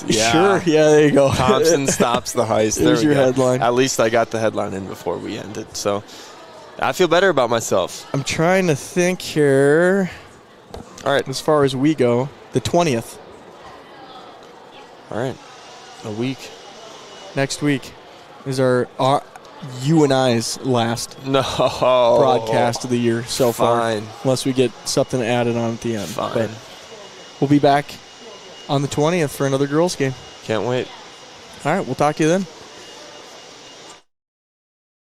Yeah. Sure. Yeah, there you go. Thompson stops the heist. There There's we your go. headline. At least I got the headline in before we ended. So I feel better about myself. I'm trying to think here. All right. As far as we go, the 20th. All right. A week. Next week is our you and I's last No. broadcast of the year so Fine. far. Unless we get something added on at the end. Fine. But we'll be back on the 20th for another girls game. Can't wait. All right, we'll talk to you then.